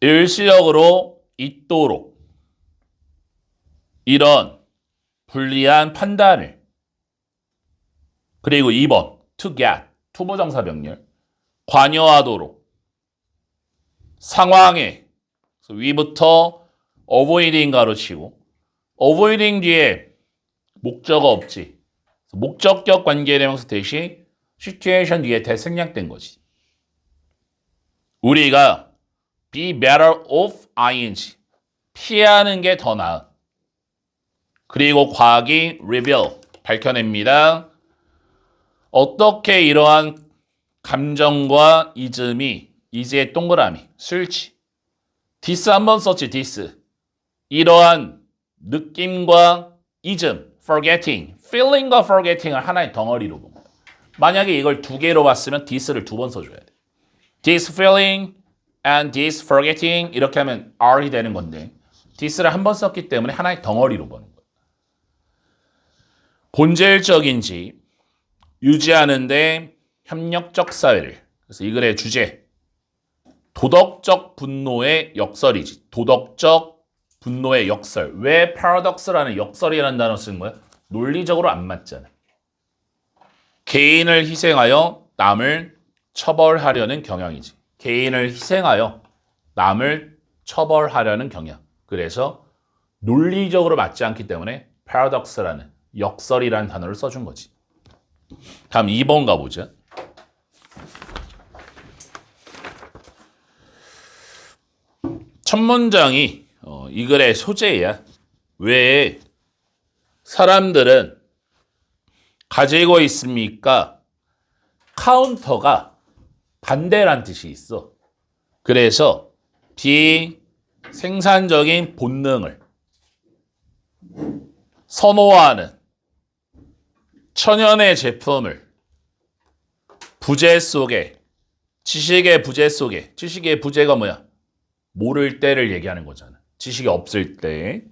A: 일시적으로 있도록 이런 불리한 판단을 그리고 2번 to get 투부정사 병렬 관여하도록 상황에 위부터 avoiding 가로치고 avoiding 뒤에 목적어 없지. 목적격 관계대명사 대신 situation 뒤에 대생략된 거지. 우리가 be better off ing 피하는 게 더 나은. 그리고 과학이 reveal 밝혀냅니다. 어떻게 이러한 감정과 이즘이 이제의 동그라미 술치 디스 한번 썼지 디스 이러한 느낌과 이즘 forgetting feeling과 forgetting을 하나의 덩어리로 봅니다. 만약에 이걸 두 개로 봤으면 this를 두 번 써줘야 돼. this feeling and this forgetting 이렇게 하면 are이 되는 건데 this를 한 번 썼기 때문에 하나의 덩어리로 보는 거예요. 본질적인지 유지하는데 협력적 사회를 그래서 이 글의 주제 도덕적 분노의 역설이지. 도덕적 분노의 역설. 왜 paradox라는 역설이라는 단어 쓰는 거야? 논리적으로 안 맞잖아. 개인을 희생하여 남을 처벌하려는 경향이지. 개인을 희생하여 남을 처벌하려는 경향. 그래서 논리적으로 맞지 않기 때문에 paradox라는 역설이라는 단어를 써준 거지. 다음 2번 가보자. 첫 문장이 이 글의 소재야. 왜 사람들은 가지고 있습니까? 카운터가 반대란 뜻이 있어. 그래서 비생산적인 본능을 선호하는 천연의 제품을 부재 속에 지식의 부재 속에 지식의 부재가 뭐야? 모를 때를 얘기하는 거잖아. 지식이 없을 때.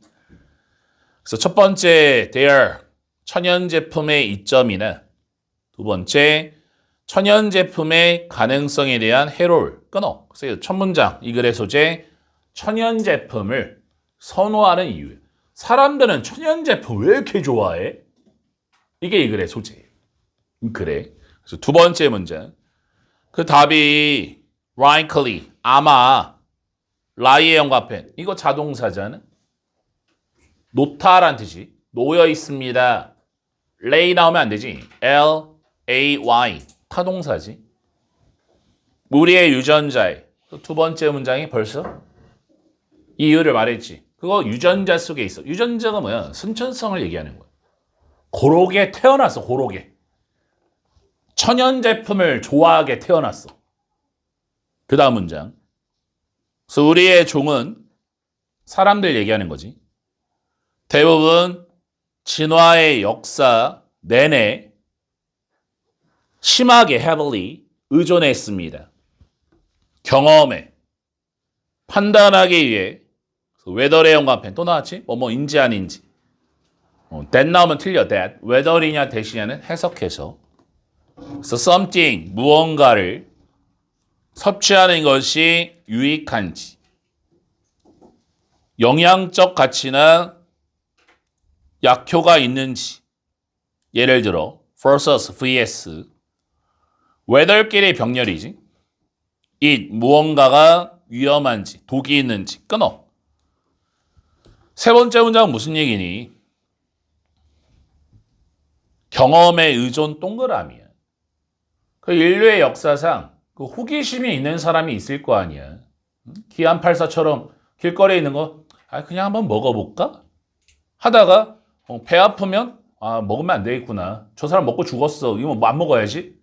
A: 그래서 첫 번째 their 천연 제품의 이점이나 두 번째 천연 제품의 가능성에 대한 해로를 끊어. 그래서 첫 문장 이 글의 소재 천연 제품을 선호하는 이유. 사람들은 천연 제품 왜 이렇게 좋아해? 이게 이 글의 소재예요. 그래. 그래서 두 번째 문장 그 답이 likely 아마 라이의 영과펜 이거 자동사잖아. 놓다란 뜻이 놓여 있습니다. lay 나오면 안 되지. L-A-Y 타동사지. 우리의 유전자에 두 번째 문장이 벌써 이유를 말했지. 그거 유전자 속에 있어. 유전자가 뭐야? 선천성을 얘기하는 거야. 고로게 태어났어. 고로게. 천연 제품을 좋아하게 태어났어. 그 다음 문장. 그래서 우리의 종은 사람들 얘기하는 거지. 대부분 진화의 역사 내내 심하게 heavily 의존했습니다. 경험에 판단하기 위해 whether의 연관편 또 나왔지? 뭐뭐인지 아닌지. that 나오면 틀려. that. whether이냐 대시냐는 해석해서. 그래서 something 무언가를 섭취하는 것이 유익한지 영양적 가치나 약효가 있는지 예를 들어 versus vs whether끼리 병렬이지 it 무언가가 위험한지 독이 있는지 끊어. 세 번째 문장은 무슨 얘기니? 경험의 의존 동그라미야. 그 인류의 역사상 그 호기심이 있는 사람이 있을 거 아니야. 기안84처럼 길거리에 있는 거 그냥 한번 먹어볼까? 하다가 배 아프면 먹으면 안 되겠구나. 저 사람 먹고 죽었어. 이거 뭐 안 먹어야지.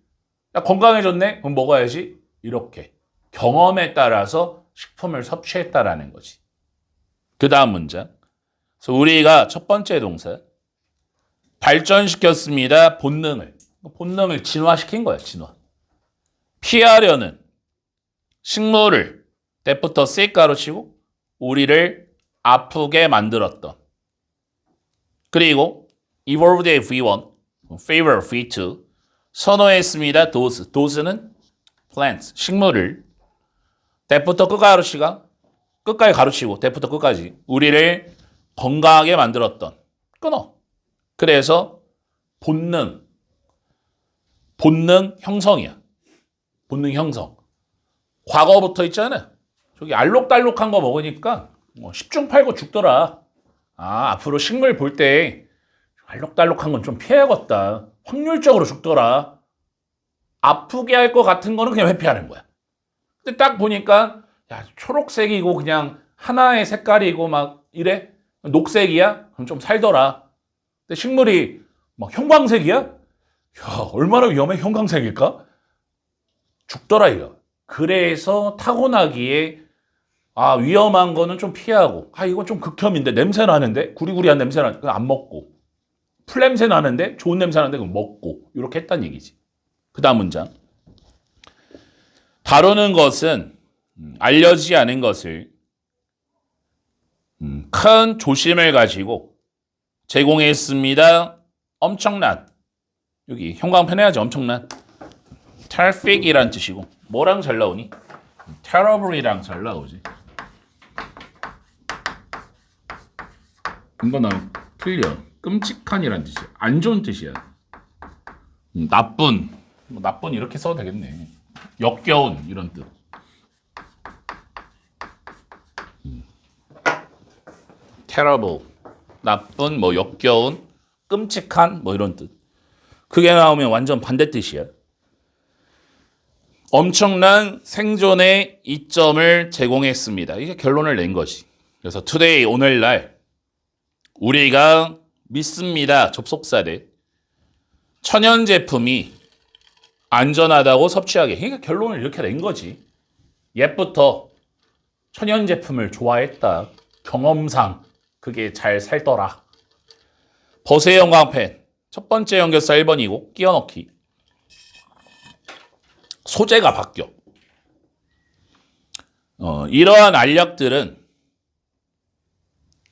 A: 야, 건강해졌네? 그럼 먹어야지. 이렇게 경험에 따라서 식품을 섭취했다라는 거지. 그 다음 문장. 그래서 우리가 첫 번째 동사 발전시켰습니다. 본능을 진화시킨 거야. 진화. 피하려는 식물을 때부터 sick 가로치고 우리를 아프게 만들었던 그리고 evolved V1, favor V2 선호했습니다. dose는 plants 식물을 때부터 끝까지 가로치고 때부터 끝까지 우리를 건강하게 만들었던 끊어. 그래서 본능 본능 형성이야. 본능 형성. 과거부터 있잖아. 저기 알록달록한 거 먹으니까 10중 8구 죽더라. 앞으로 식물 볼 때 알록달록한 건 좀 피해야겠다. 확률적으로 죽더라. 아프게 할 것 같은 거는 그냥 회피하는 거야. 근데 딱 보니까 야, 초록색이고 그냥 하나의 색깔이고 막 이래? 녹색이야? 그럼 좀 살더라. 근데 식물이 막 형광색이야? 야, 얼마나 위험해? 형광색일까? 죽더라 이거. 그래서 타고나기에 위험한 거는 좀 피하고 이건 좀 극혐인데 냄새 나는데 구리구리한 냄새 나는데 그냥 안 먹고 풀 냄새 나는데 좋은 냄새 나는데 그럼 먹고 이렇게 했단 얘기지. 그 다음 문장. 다루는 것은 알려지지 않은 것을 큰 조심을 가지고 제공했습니다. 엄청난. 여기 형광펜 해야지. 엄청난. terrific이란 뜻이고 뭐랑 잘 나오니? terrible이랑 잘 나오지. 이거 틀려. 끔찍한이란 뜻이야. 안 좋은 뜻이야. 나쁜. 나쁜 이렇게 써도 되겠네. 역겨운 이런 뜻. terrible. 나쁜, 역겨운, 끔찍한, 이런 뜻. 그게 나오면 완전 반대 뜻이야. 엄청난 생존의 이점을 제공했습니다. 이게 결론을 낸 거지. 그래서 today, 오늘날 우리가 믿습니다. 접속사대. 천연 제품이 안전하다고 섭취하게. 그러니까 결론을 이렇게 낸 거지. 옛부터 천연 제품을 좋아했다. 경험상 그게 잘 살더라. 버스의 형광펜. 첫 번째 연결사 1번이고 끼워 넣기. 소재가 바뀌어. 이러한 알약들은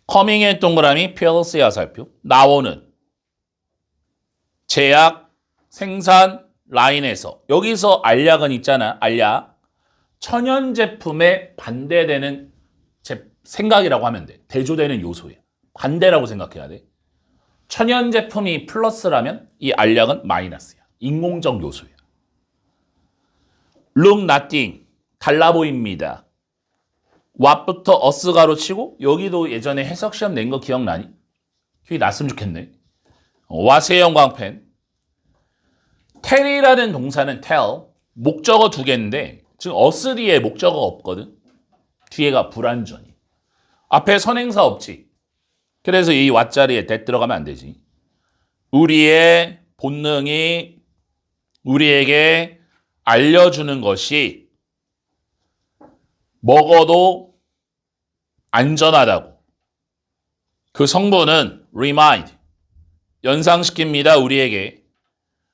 A: 커밍의 동그라미 필스의 화살표 나오는 제약 생산 라인에서 여기서 알약은 있잖아. 알약 천연 제품에 반대되는 생각이라고 하면 돼. 대조되는 요소야. 반대라고 생각해야 돼. 천연 제품이 플러스라면 이 알약은 마이너스야. 인공적 요소야. look nothing 달라 보입니다. what부터 us 가로치고 여기도 예전에 해석 시험 낸 거 기억나니? 기억이 났으면 좋겠네. what의 형광펜. tell이라는 동사는 tell 목적어 두 개인데 지금 us 뒤에 목적어가 없거든. 뒤에가 불완전히. 앞에 선행사 없지. 그래서 이 what 자리에 that 들어가면 안 되지. 우리의 본능이 우리에게 알려주는 것이 먹어도 안전하다고. 그 성분은 remind, 연상시킵니다. 우리에게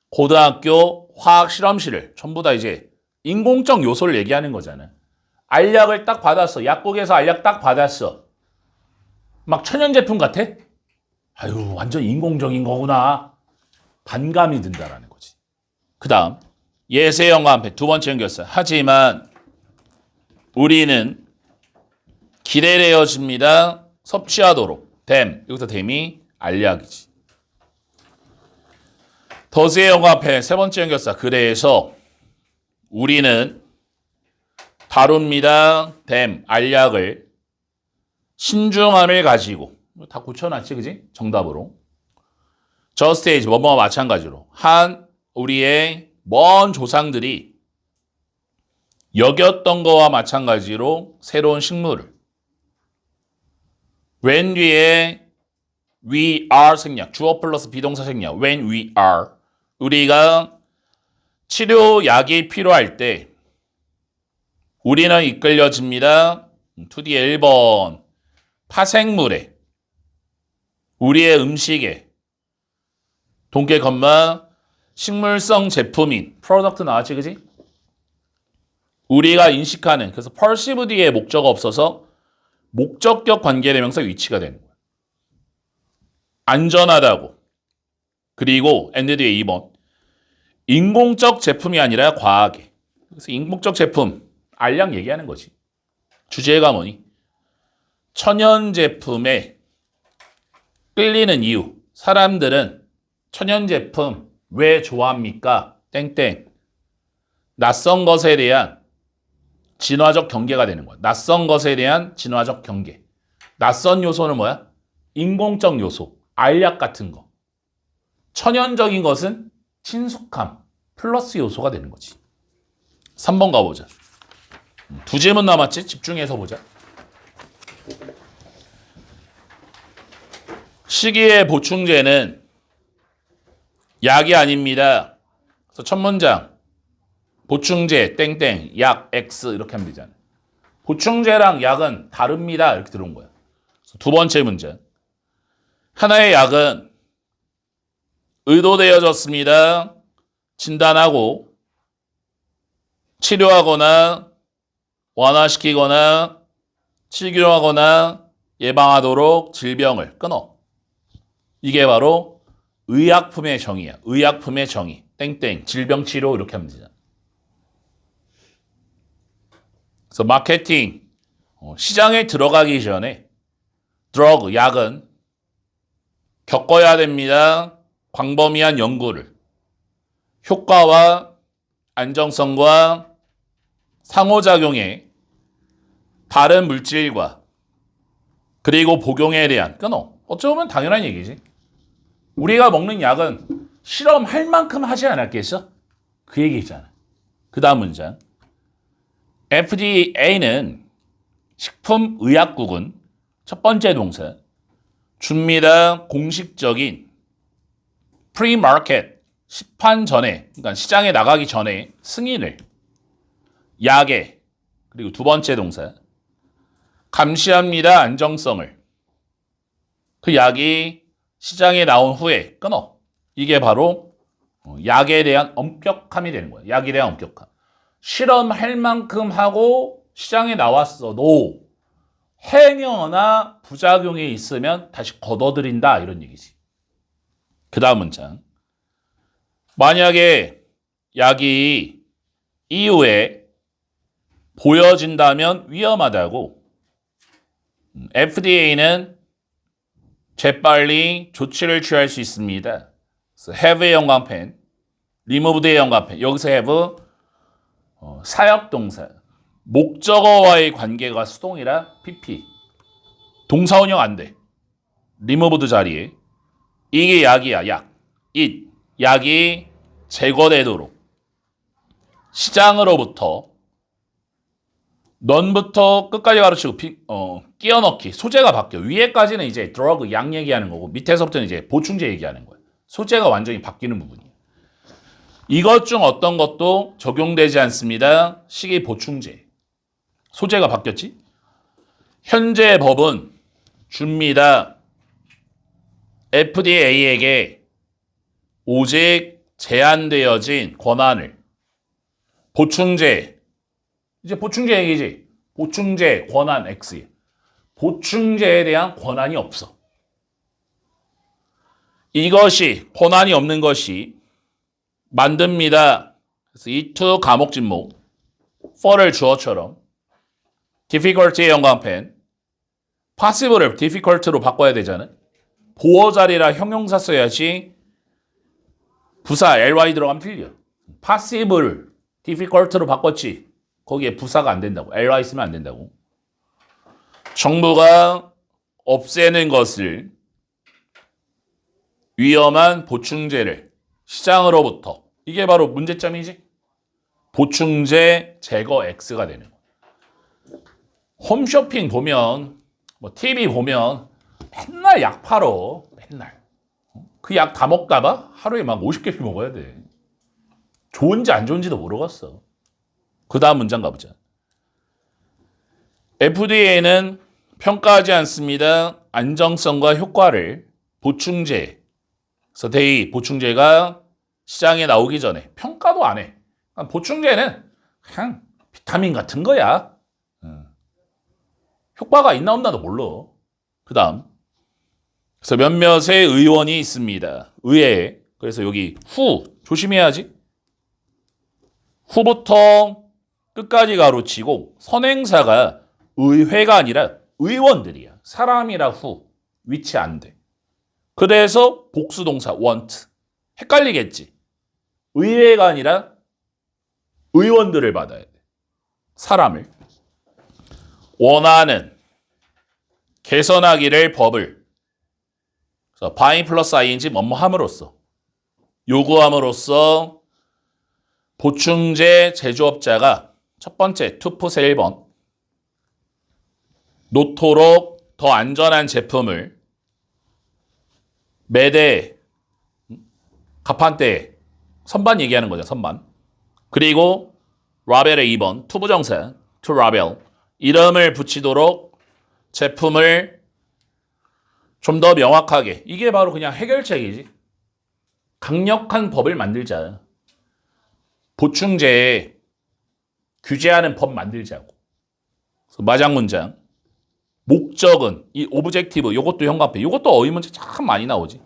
A: 고등학교 화학 실험실을 전부 다 이제 인공적 요소를 얘기하는 거잖아. 알약을 딱 받았어. 약국에서 알약 딱 받았어. 막 천연 제품 같아? 아유, 완전 인공적인 거구나. 반감이 든다라는 거지. 그 다음 예세 형광펜 두 번째 연결사. 하지만 우리는 기대되어집니다. 섭취하도록. 댐. 여기서 댐이 알약이지. 더스의 형광펜 세 번째 연결사. 그래서 우리는 다룹니다. 댐. 알약을 신중함을 가지고. 다 고쳐놨지, 그지? 정답으로. just as 뭐뭐와 마찬가지로 한 우리의 먼 조상들이 여겼던 거와 마찬가지로 새로운 식물을 when 뒤에 we are 생략 주어 플러스 비동사 생략 when we are 우리가 치료약이 필요할 때 우리는 이끌려집니다. 2D 1번 파생물에 우리의 음식에 동계 컴마 식물성 제품인 프로덕트 나왔지 그지? 우리가 인식하는 그래서 perceive 뒤에 목적어 없어서 목적격 관계대명사 위치가 되는 거야. 안전하다고. 그리고 and 뒤에 2번 인공적 제품이 아니라 과하게. 그래서 인공적 제품 알약 얘기하는 거지. 주제가 뭐니? 천연 제품에 끌리는 이유. 사람들은 천연 제품 왜 좋아합니까? 땡땡. 낯선 것에 대한 진화적 경계가 되는 거야. 낯선 것에 대한 진화적 경계. 낯선 요소는 뭐야? 인공적 요소, 알약 같은 거. 천연적인 것은 친숙함, 플러스 요소가 되는 거지. 3번 가보자. 두 질문 남았지? 집중해서 보자. 식이의 보충제는 약이 아닙니다. 그래서 첫 문장 보충제 땡땡 약 X 이렇게 하면 되잖아. 보충제랑 약은 다릅니다. 이렇게 들어온 거야. 두 번째 문장 하나의 약은 의도되어졌습니다. 진단하고 치료하거나 완화시키거나 치료하거나 예방하도록 질병을 끊어. 이게 바로 의약품의 정의야. 의약품의 정의. 땡땡 질병치료 이렇게 하면 되잖아. 그래서 마케팅 시장에 들어가기 전에 드러그 약은 겪어야 됩니다. 광범위한 연구를 효과와 안정성과 상호작용에 다른 물질과 그리고 복용에 대한 끊어. 어쩌면 당연한 얘기지. 우리가 먹는 약은 실험할 만큼 하지 않았겠어? 그 얘기잖아. 그 다음 문장. FDA는 식품의약국은 첫 번째 동사 줍니다. 공식적인 프리마켓 시판 전에 그러니까 시장에 나가기 전에 승인을 약에 그리고 두 번째 동사 감시합니다. 안정성을 그 약이 시장에 나온 후에 끊어. 이게 바로 약에 대한 엄격함이 되는 거야. 약에 대한 엄격함. 실험할 만큼 하고 시장에 나왔어도 행여나 부작용이 있으면 다시 걷어들인다 이런 얘기지. 그 다음 문장. 만약에 약이 이후에 보여진다면 위험하다고 FDA는 재빨리 조치를 취할 수 있습니다. have의 연관펜, removed의 연관펜. 여기서 have 사역동사. 목적어와의 관계가 수동이라 PP. 동사 운영 안 돼. removed 자리에. 이게 약이야. 약. it. 약이 제거되도록. 시장으로부터 넌부터 끝까지 가르치고 끼워 넣기. 소재가 바뀌어. 위에까지는 이제 드러그 약 얘기하는 거고 밑에서부터는 이제 보충제 얘기하는 거야. 소재가 완전히 바뀌는 부분이에요. 이것 중 어떤 것도 적용되지 않습니다. 식이 보충제. 소재가 바뀌었지? 현재 법은 줍니다. FDA에게 오직 제한되어진 권한을 보충제 이제 보충제 얘기지. 보충제 권한 X. 보충제에 대한 권한이 없어. 이것이 권한이 없는 것이 만듭니다. 그래서 이 to 과목 진목 for를 주어처럼 difficulty의 연관펜 possible을 difficult로 바꿔야 되잖아. 보어 자리라 형용사 써야지 부사 ly 들어가면 틀려. possible difficult로 바꿨지. 거기에 부사가 안 된다고. ly 쓰면 안 된다고. 정부가 없애는 것을 위험한 보충제를 시장으로부터 이게 바로 문제점이지. 보충제 제거 X가 되는 거야. 홈쇼핑 보면 뭐 TV 보면 맨날 약 팔어. 맨날. 그 약 다 먹다 봐? 하루에 막 50개씩 먹어야 돼. 좋은지 안 좋은지도 모르겠어. 그 다음 문장 가보자. FDA는 평가하지 않습니다. 안정성과 효과를 보충제. 그래서 데이 보충제가 시장에 나오기 전에 평가도 안 해. 보충제는 그냥 비타민 같은 거야. 효과가 있나 없나도 몰라. 그 다음. 그래서 몇몇의 의원이 있습니다. 의회. 그래서 여기 후 조심해야지. 후부터 끝까지 가로치고 선행사가 의회가 아니라 의원들이야. 사람이라 후. 위치 안 돼. 그래서 복수동사 want. 헷갈리겠지. 의회가 아니라 의원들을 받아야 돼. 사람을. 원하는 개선하기를 법을. 그래서 by 플러스 ing 뭐뭐함으로써. 요구함으로써 보충제 제조업자가 첫 번째 투풋의 1번 놓도록 더 안전한 제품을 매대 가판대에 선반 얘기하는 거죠. 선반. 그리고 라벨의 2번 투부정사 to 라벨 이름을 붙이도록 제품을 좀 더 명확하게 이게 바로 그냥 해결책이지. 강력한 법을 만들자. 보충제에 규제하는 법 만들자고. 그래서 마장 문장. 목적은 이 오브젝티브 요것도 형광펜 요것도 어휘 문제 참 많이 나오지.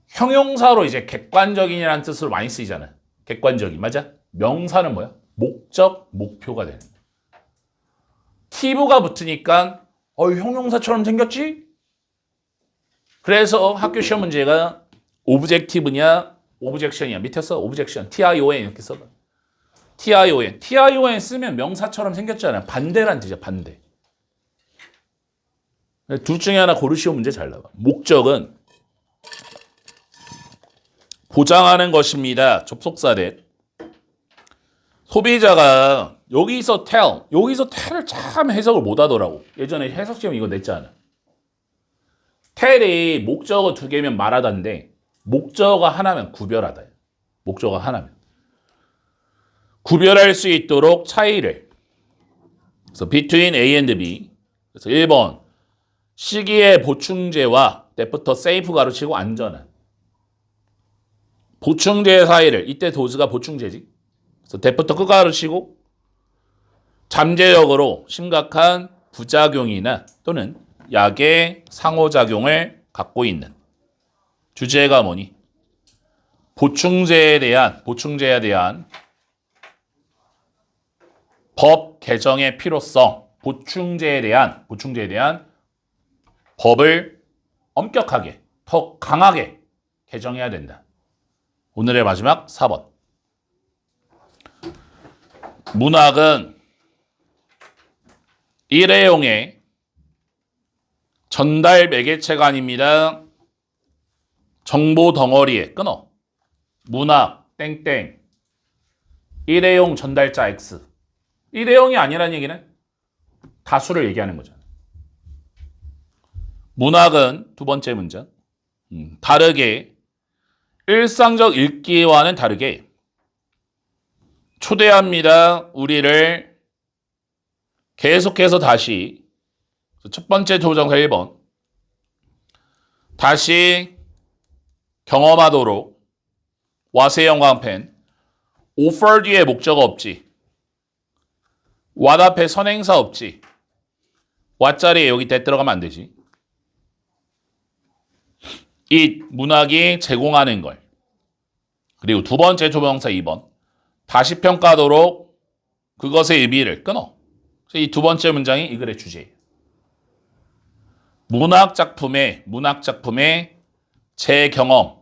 A: 형용사로 이제 객관적인이라는 뜻으로 많이 쓰이잖아. 객관적인 맞아? 명사는 뭐야? 목적, 목표가 되는 거야. 티브가 붙으니까 형용사처럼 생겼지? 그래서 학교 시험 문제가 오브젝티브냐 오브젝션이야. 밑에 써 오브젝션 TION 이렇게 써봐. TION 쓰면 명사처럼 생겼잖아. 반대란 뜻이야. 반대. 둘 중에 하나 고르시오 문제 잘 나와. 목적은 보장하는 것입니다. 접속사 대 소비자가 여기서 tell을 참 해석을 못 하더라고. 예전에 해석 시험 이거 냈잖아. tell이 목적어 2개면 말하다인데 목적어 하나면 구별하다. 목적어 하나면. 구별할 수 있도록 차이를. 그래서 between A and B. 그래서 1번 시기의 보충제와 때부터 safe 가로치고 안전한. 보충제 사이를 이때 도즈가 보충제지. 그래서 때부터 끝 가로치고 잠재적으로 심각한 부작용이나 또는 약의 상호작용을 갖고 있는 주제가 뭐니? 보충제에 대한 법 개정의 필요성, 보충제에 대한 법을 엄격하게, 더 강하게 개정해야 된다. 오늘의 마지막 4번. 문학은 일회용의 전달 매개체가 아닙니다. 정보 덩어리에 끊어. 문학 땡땡 일회용 전달자 X. 일회용이 아니라는 얘기는 다수를 얘기하는 거잖아. 문학은 두 번째 문장. 다르게 일상적 읽기와는 다르게 초대합니다. 우리를 계속해서 다시 첫 번째 조정사 1번 다시 경험하도록 와세 형광펜 offer 뒤에 목적어 없지. what 앞에 선행사 없지. what 자리에 여기 대 들어가면 안 되지. 이 문학이 제공하는 걸. 그리고 두 번째 조명사 2번 다시 평가하도록 그것의 의미를 끊어. 이 두 번째 문장이 이 글의 주제예요. 문학 작품의 재경험.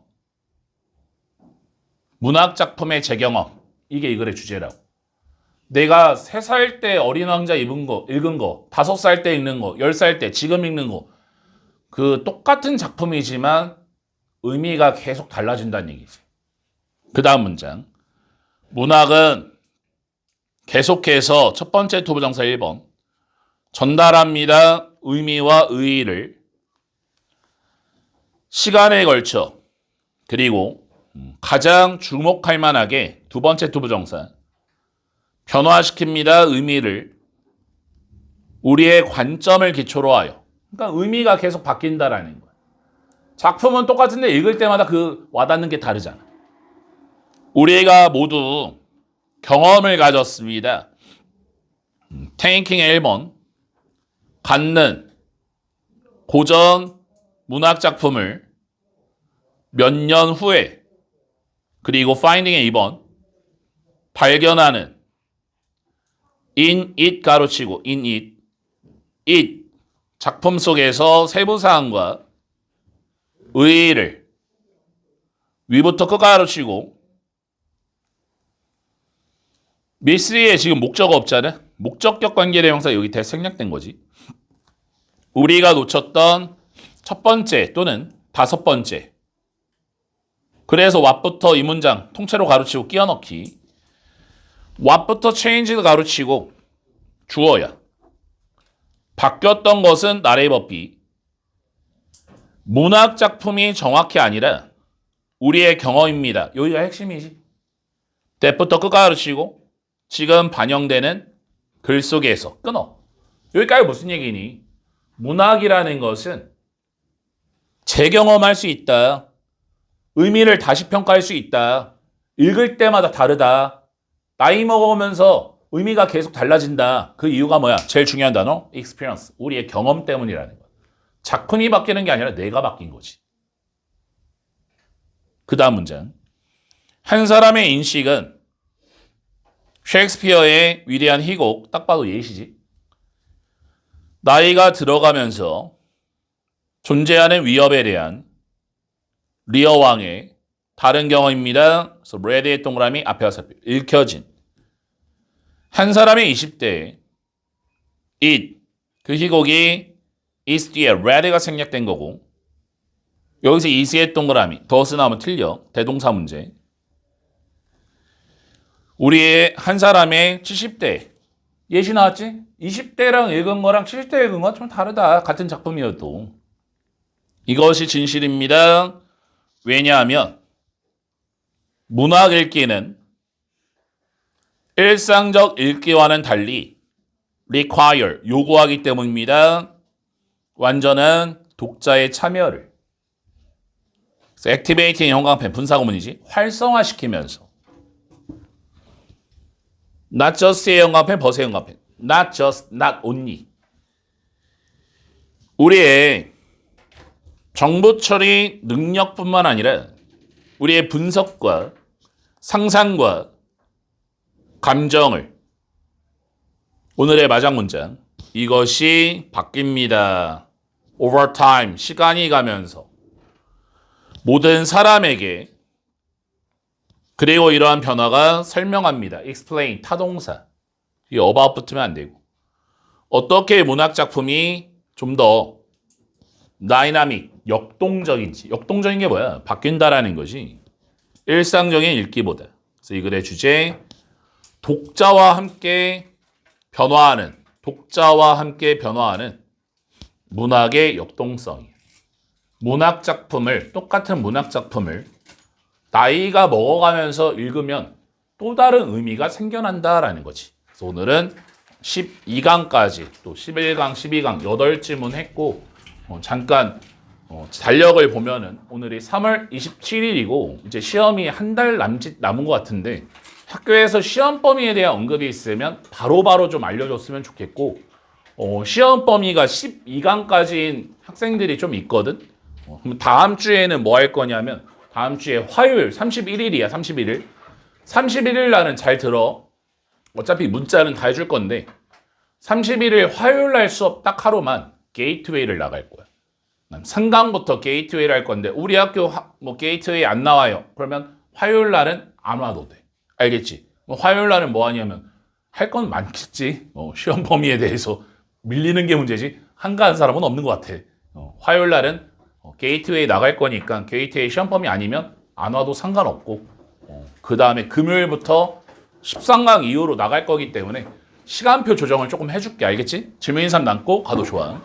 A: 문학 작품의 재경험. 이게 이 글의 주제라고. 내가 3살 때 어린 왕자 읽은 거, 5살 때 읽는 거, 10살 때 지금 읽는 거 그 똑같은 작품이지만 의미가 계속 달라진다는 얘기지. 그 다음 문장. 문학은 계속해서 첫 번째 투부정사 1번 전달합니다. 의미와 의의를 시간에 걸쳐 그리고 가장 주목할 만하게 두 번째 투부정사 변화시킵니다. 의미를 우리의 관점을 기초로 하여. 그러니까 의미가 계속 바뀐다라는 거야. 작품은 똑같은데 읽을 때마다 그 와닿는 게 다르잖아. 우리가 모두 경험을 가졌습니다. 테이킹의 1번 갖는 고전 문학 작품을 몇 년 후에 그리고 finding의 2번 발견하는 in it 가로치고 in it 작품 속에서 세부사항과 의의를 위부터 끝 가로치고 미스리에 지금 목적어 없잖아. 목적격 관계대명사 여기 대 생략된 거지. 우리가 놓쳤던 첫 번째 또는 다섯 번째. 그래서 what부터 이 문장 통째로 가로치고 끼워 넣기. what부터 change도 가로치고 주어야. 바뀌었던 것은 나래의 법비. 문학 작품이 정확히 아니라 우리의 경험입니다. 여기가 핵심이지. that부터 끝 가로치고 지금 반영되는 글 속에서 끊어. 여기까지 무슨 얘기니? 문학이라는 것은 재경험할 수 있다. 의미를 다시 평가할 수 있다. 읽을 때마다 다르다. 나이 먹으면서 의미가 계속 달라진다. 그 이유가 뭐야? 제일 중요한 단어? experience. 우리의 경험 때문이라는 거야. 작품이 바뀌는 게 아니라 내가 바뀐 거지. 그 다음 문장. 한 사람의 인식은 셰익스피어의 위대한 희곡, 딱 봐도 예시지. 나이가 들어가면서 존재하는 위협에 대한 리어 왕의 다른 경험입니다. 그래서 레드의 동그라미 앞에 와서 읽혀진 한 사람의 20대에 it, 그 희곡이 is 뒤에 red가 생략된 거고 여기서 is의 동그라미 does 나오면 틀려. 대동사 문제. 우리의 한 사람의 70대 예시 나왔지? 20대랑 읽은 거랑 70대 읽은 거 좀 다르다. 같은 작품이어도. 이것이 진실입니다. 왜냐하면 문학 읽기는 일상적 읽기와는 달리 require, 요구하기 때문입니다. 완전한 독자의 참여를. activating 형광펜 분사구문이지. 활성화시키면서. not just의 형광펜, 버스의 형광펜. not just, not only. 우리의 정보 처리 능력뿐만 아니라 우리의 분석과 상상과 감정을 오늘의 마장 문장 이것이 바뀝니다. over time 시간이 가면서 모든 사람에게 그리고 이러한 변화가 설명합니다. explain 타동사 이 about 붙으면 안 되고 어떻게 문학 작품이 좀 더 다이나믹 역동적인지 역동적인 게 뭐야? 바뀐다라는 것이 일상적인 읽기보다. 그래서 이 글의 주제 독자와 함께 변화하는 문학의 역동성이. 문학 작품을 똑같은 문학 작품을 나이가 먹어가면서 읽으면 또 다른 의미가 생겨난다라는 거지. 그래서 오늘은 12강까지 또 11강, 12강 8지문 했고 잠깐 달력을 보면은 오늘이 3월 27일이고 이제 시험이 한 달 남은 것 같은데 학교에서 시험 범위에 대한 언급이 있으면 바로바로 좀 알려줬으면 좋겠고 시험 범위가 12강까지인 학생들이 좀 있거든. 그럼 다음 주에는 뭐 할 거냐면 다음 주에 화요일 31일이야. 31일. 31일 날은 잘 들어. 어차피 문자는 다 해줄 건데 31일 화요일 날 수업 딱 하루만 게이트웨이를 나갈 거야. 3강부터 게이트웨이를 할 건데 우리 학교 뭐 게이트웨이 안 나와요. 그러면 화요일 날은 안 와도 돼. 알겠지? 화요일 날은 뭐 하냐면 할 건 많겠지. 시험 범위에 대해서 밀리는 게 문제지. 한가한 사람은 없는 것 같아. 화요일 날은 게이트웨이 나갈 거니까 게이트웨이 시험 범위 아니면 안 와도 상관없고 그 다음에 금요일부터 13강 이후로 나갈 거기 때문에 시간표 조정을 조금 해줄게. 알겠지? 질문 인삼 남고 가도 좋아.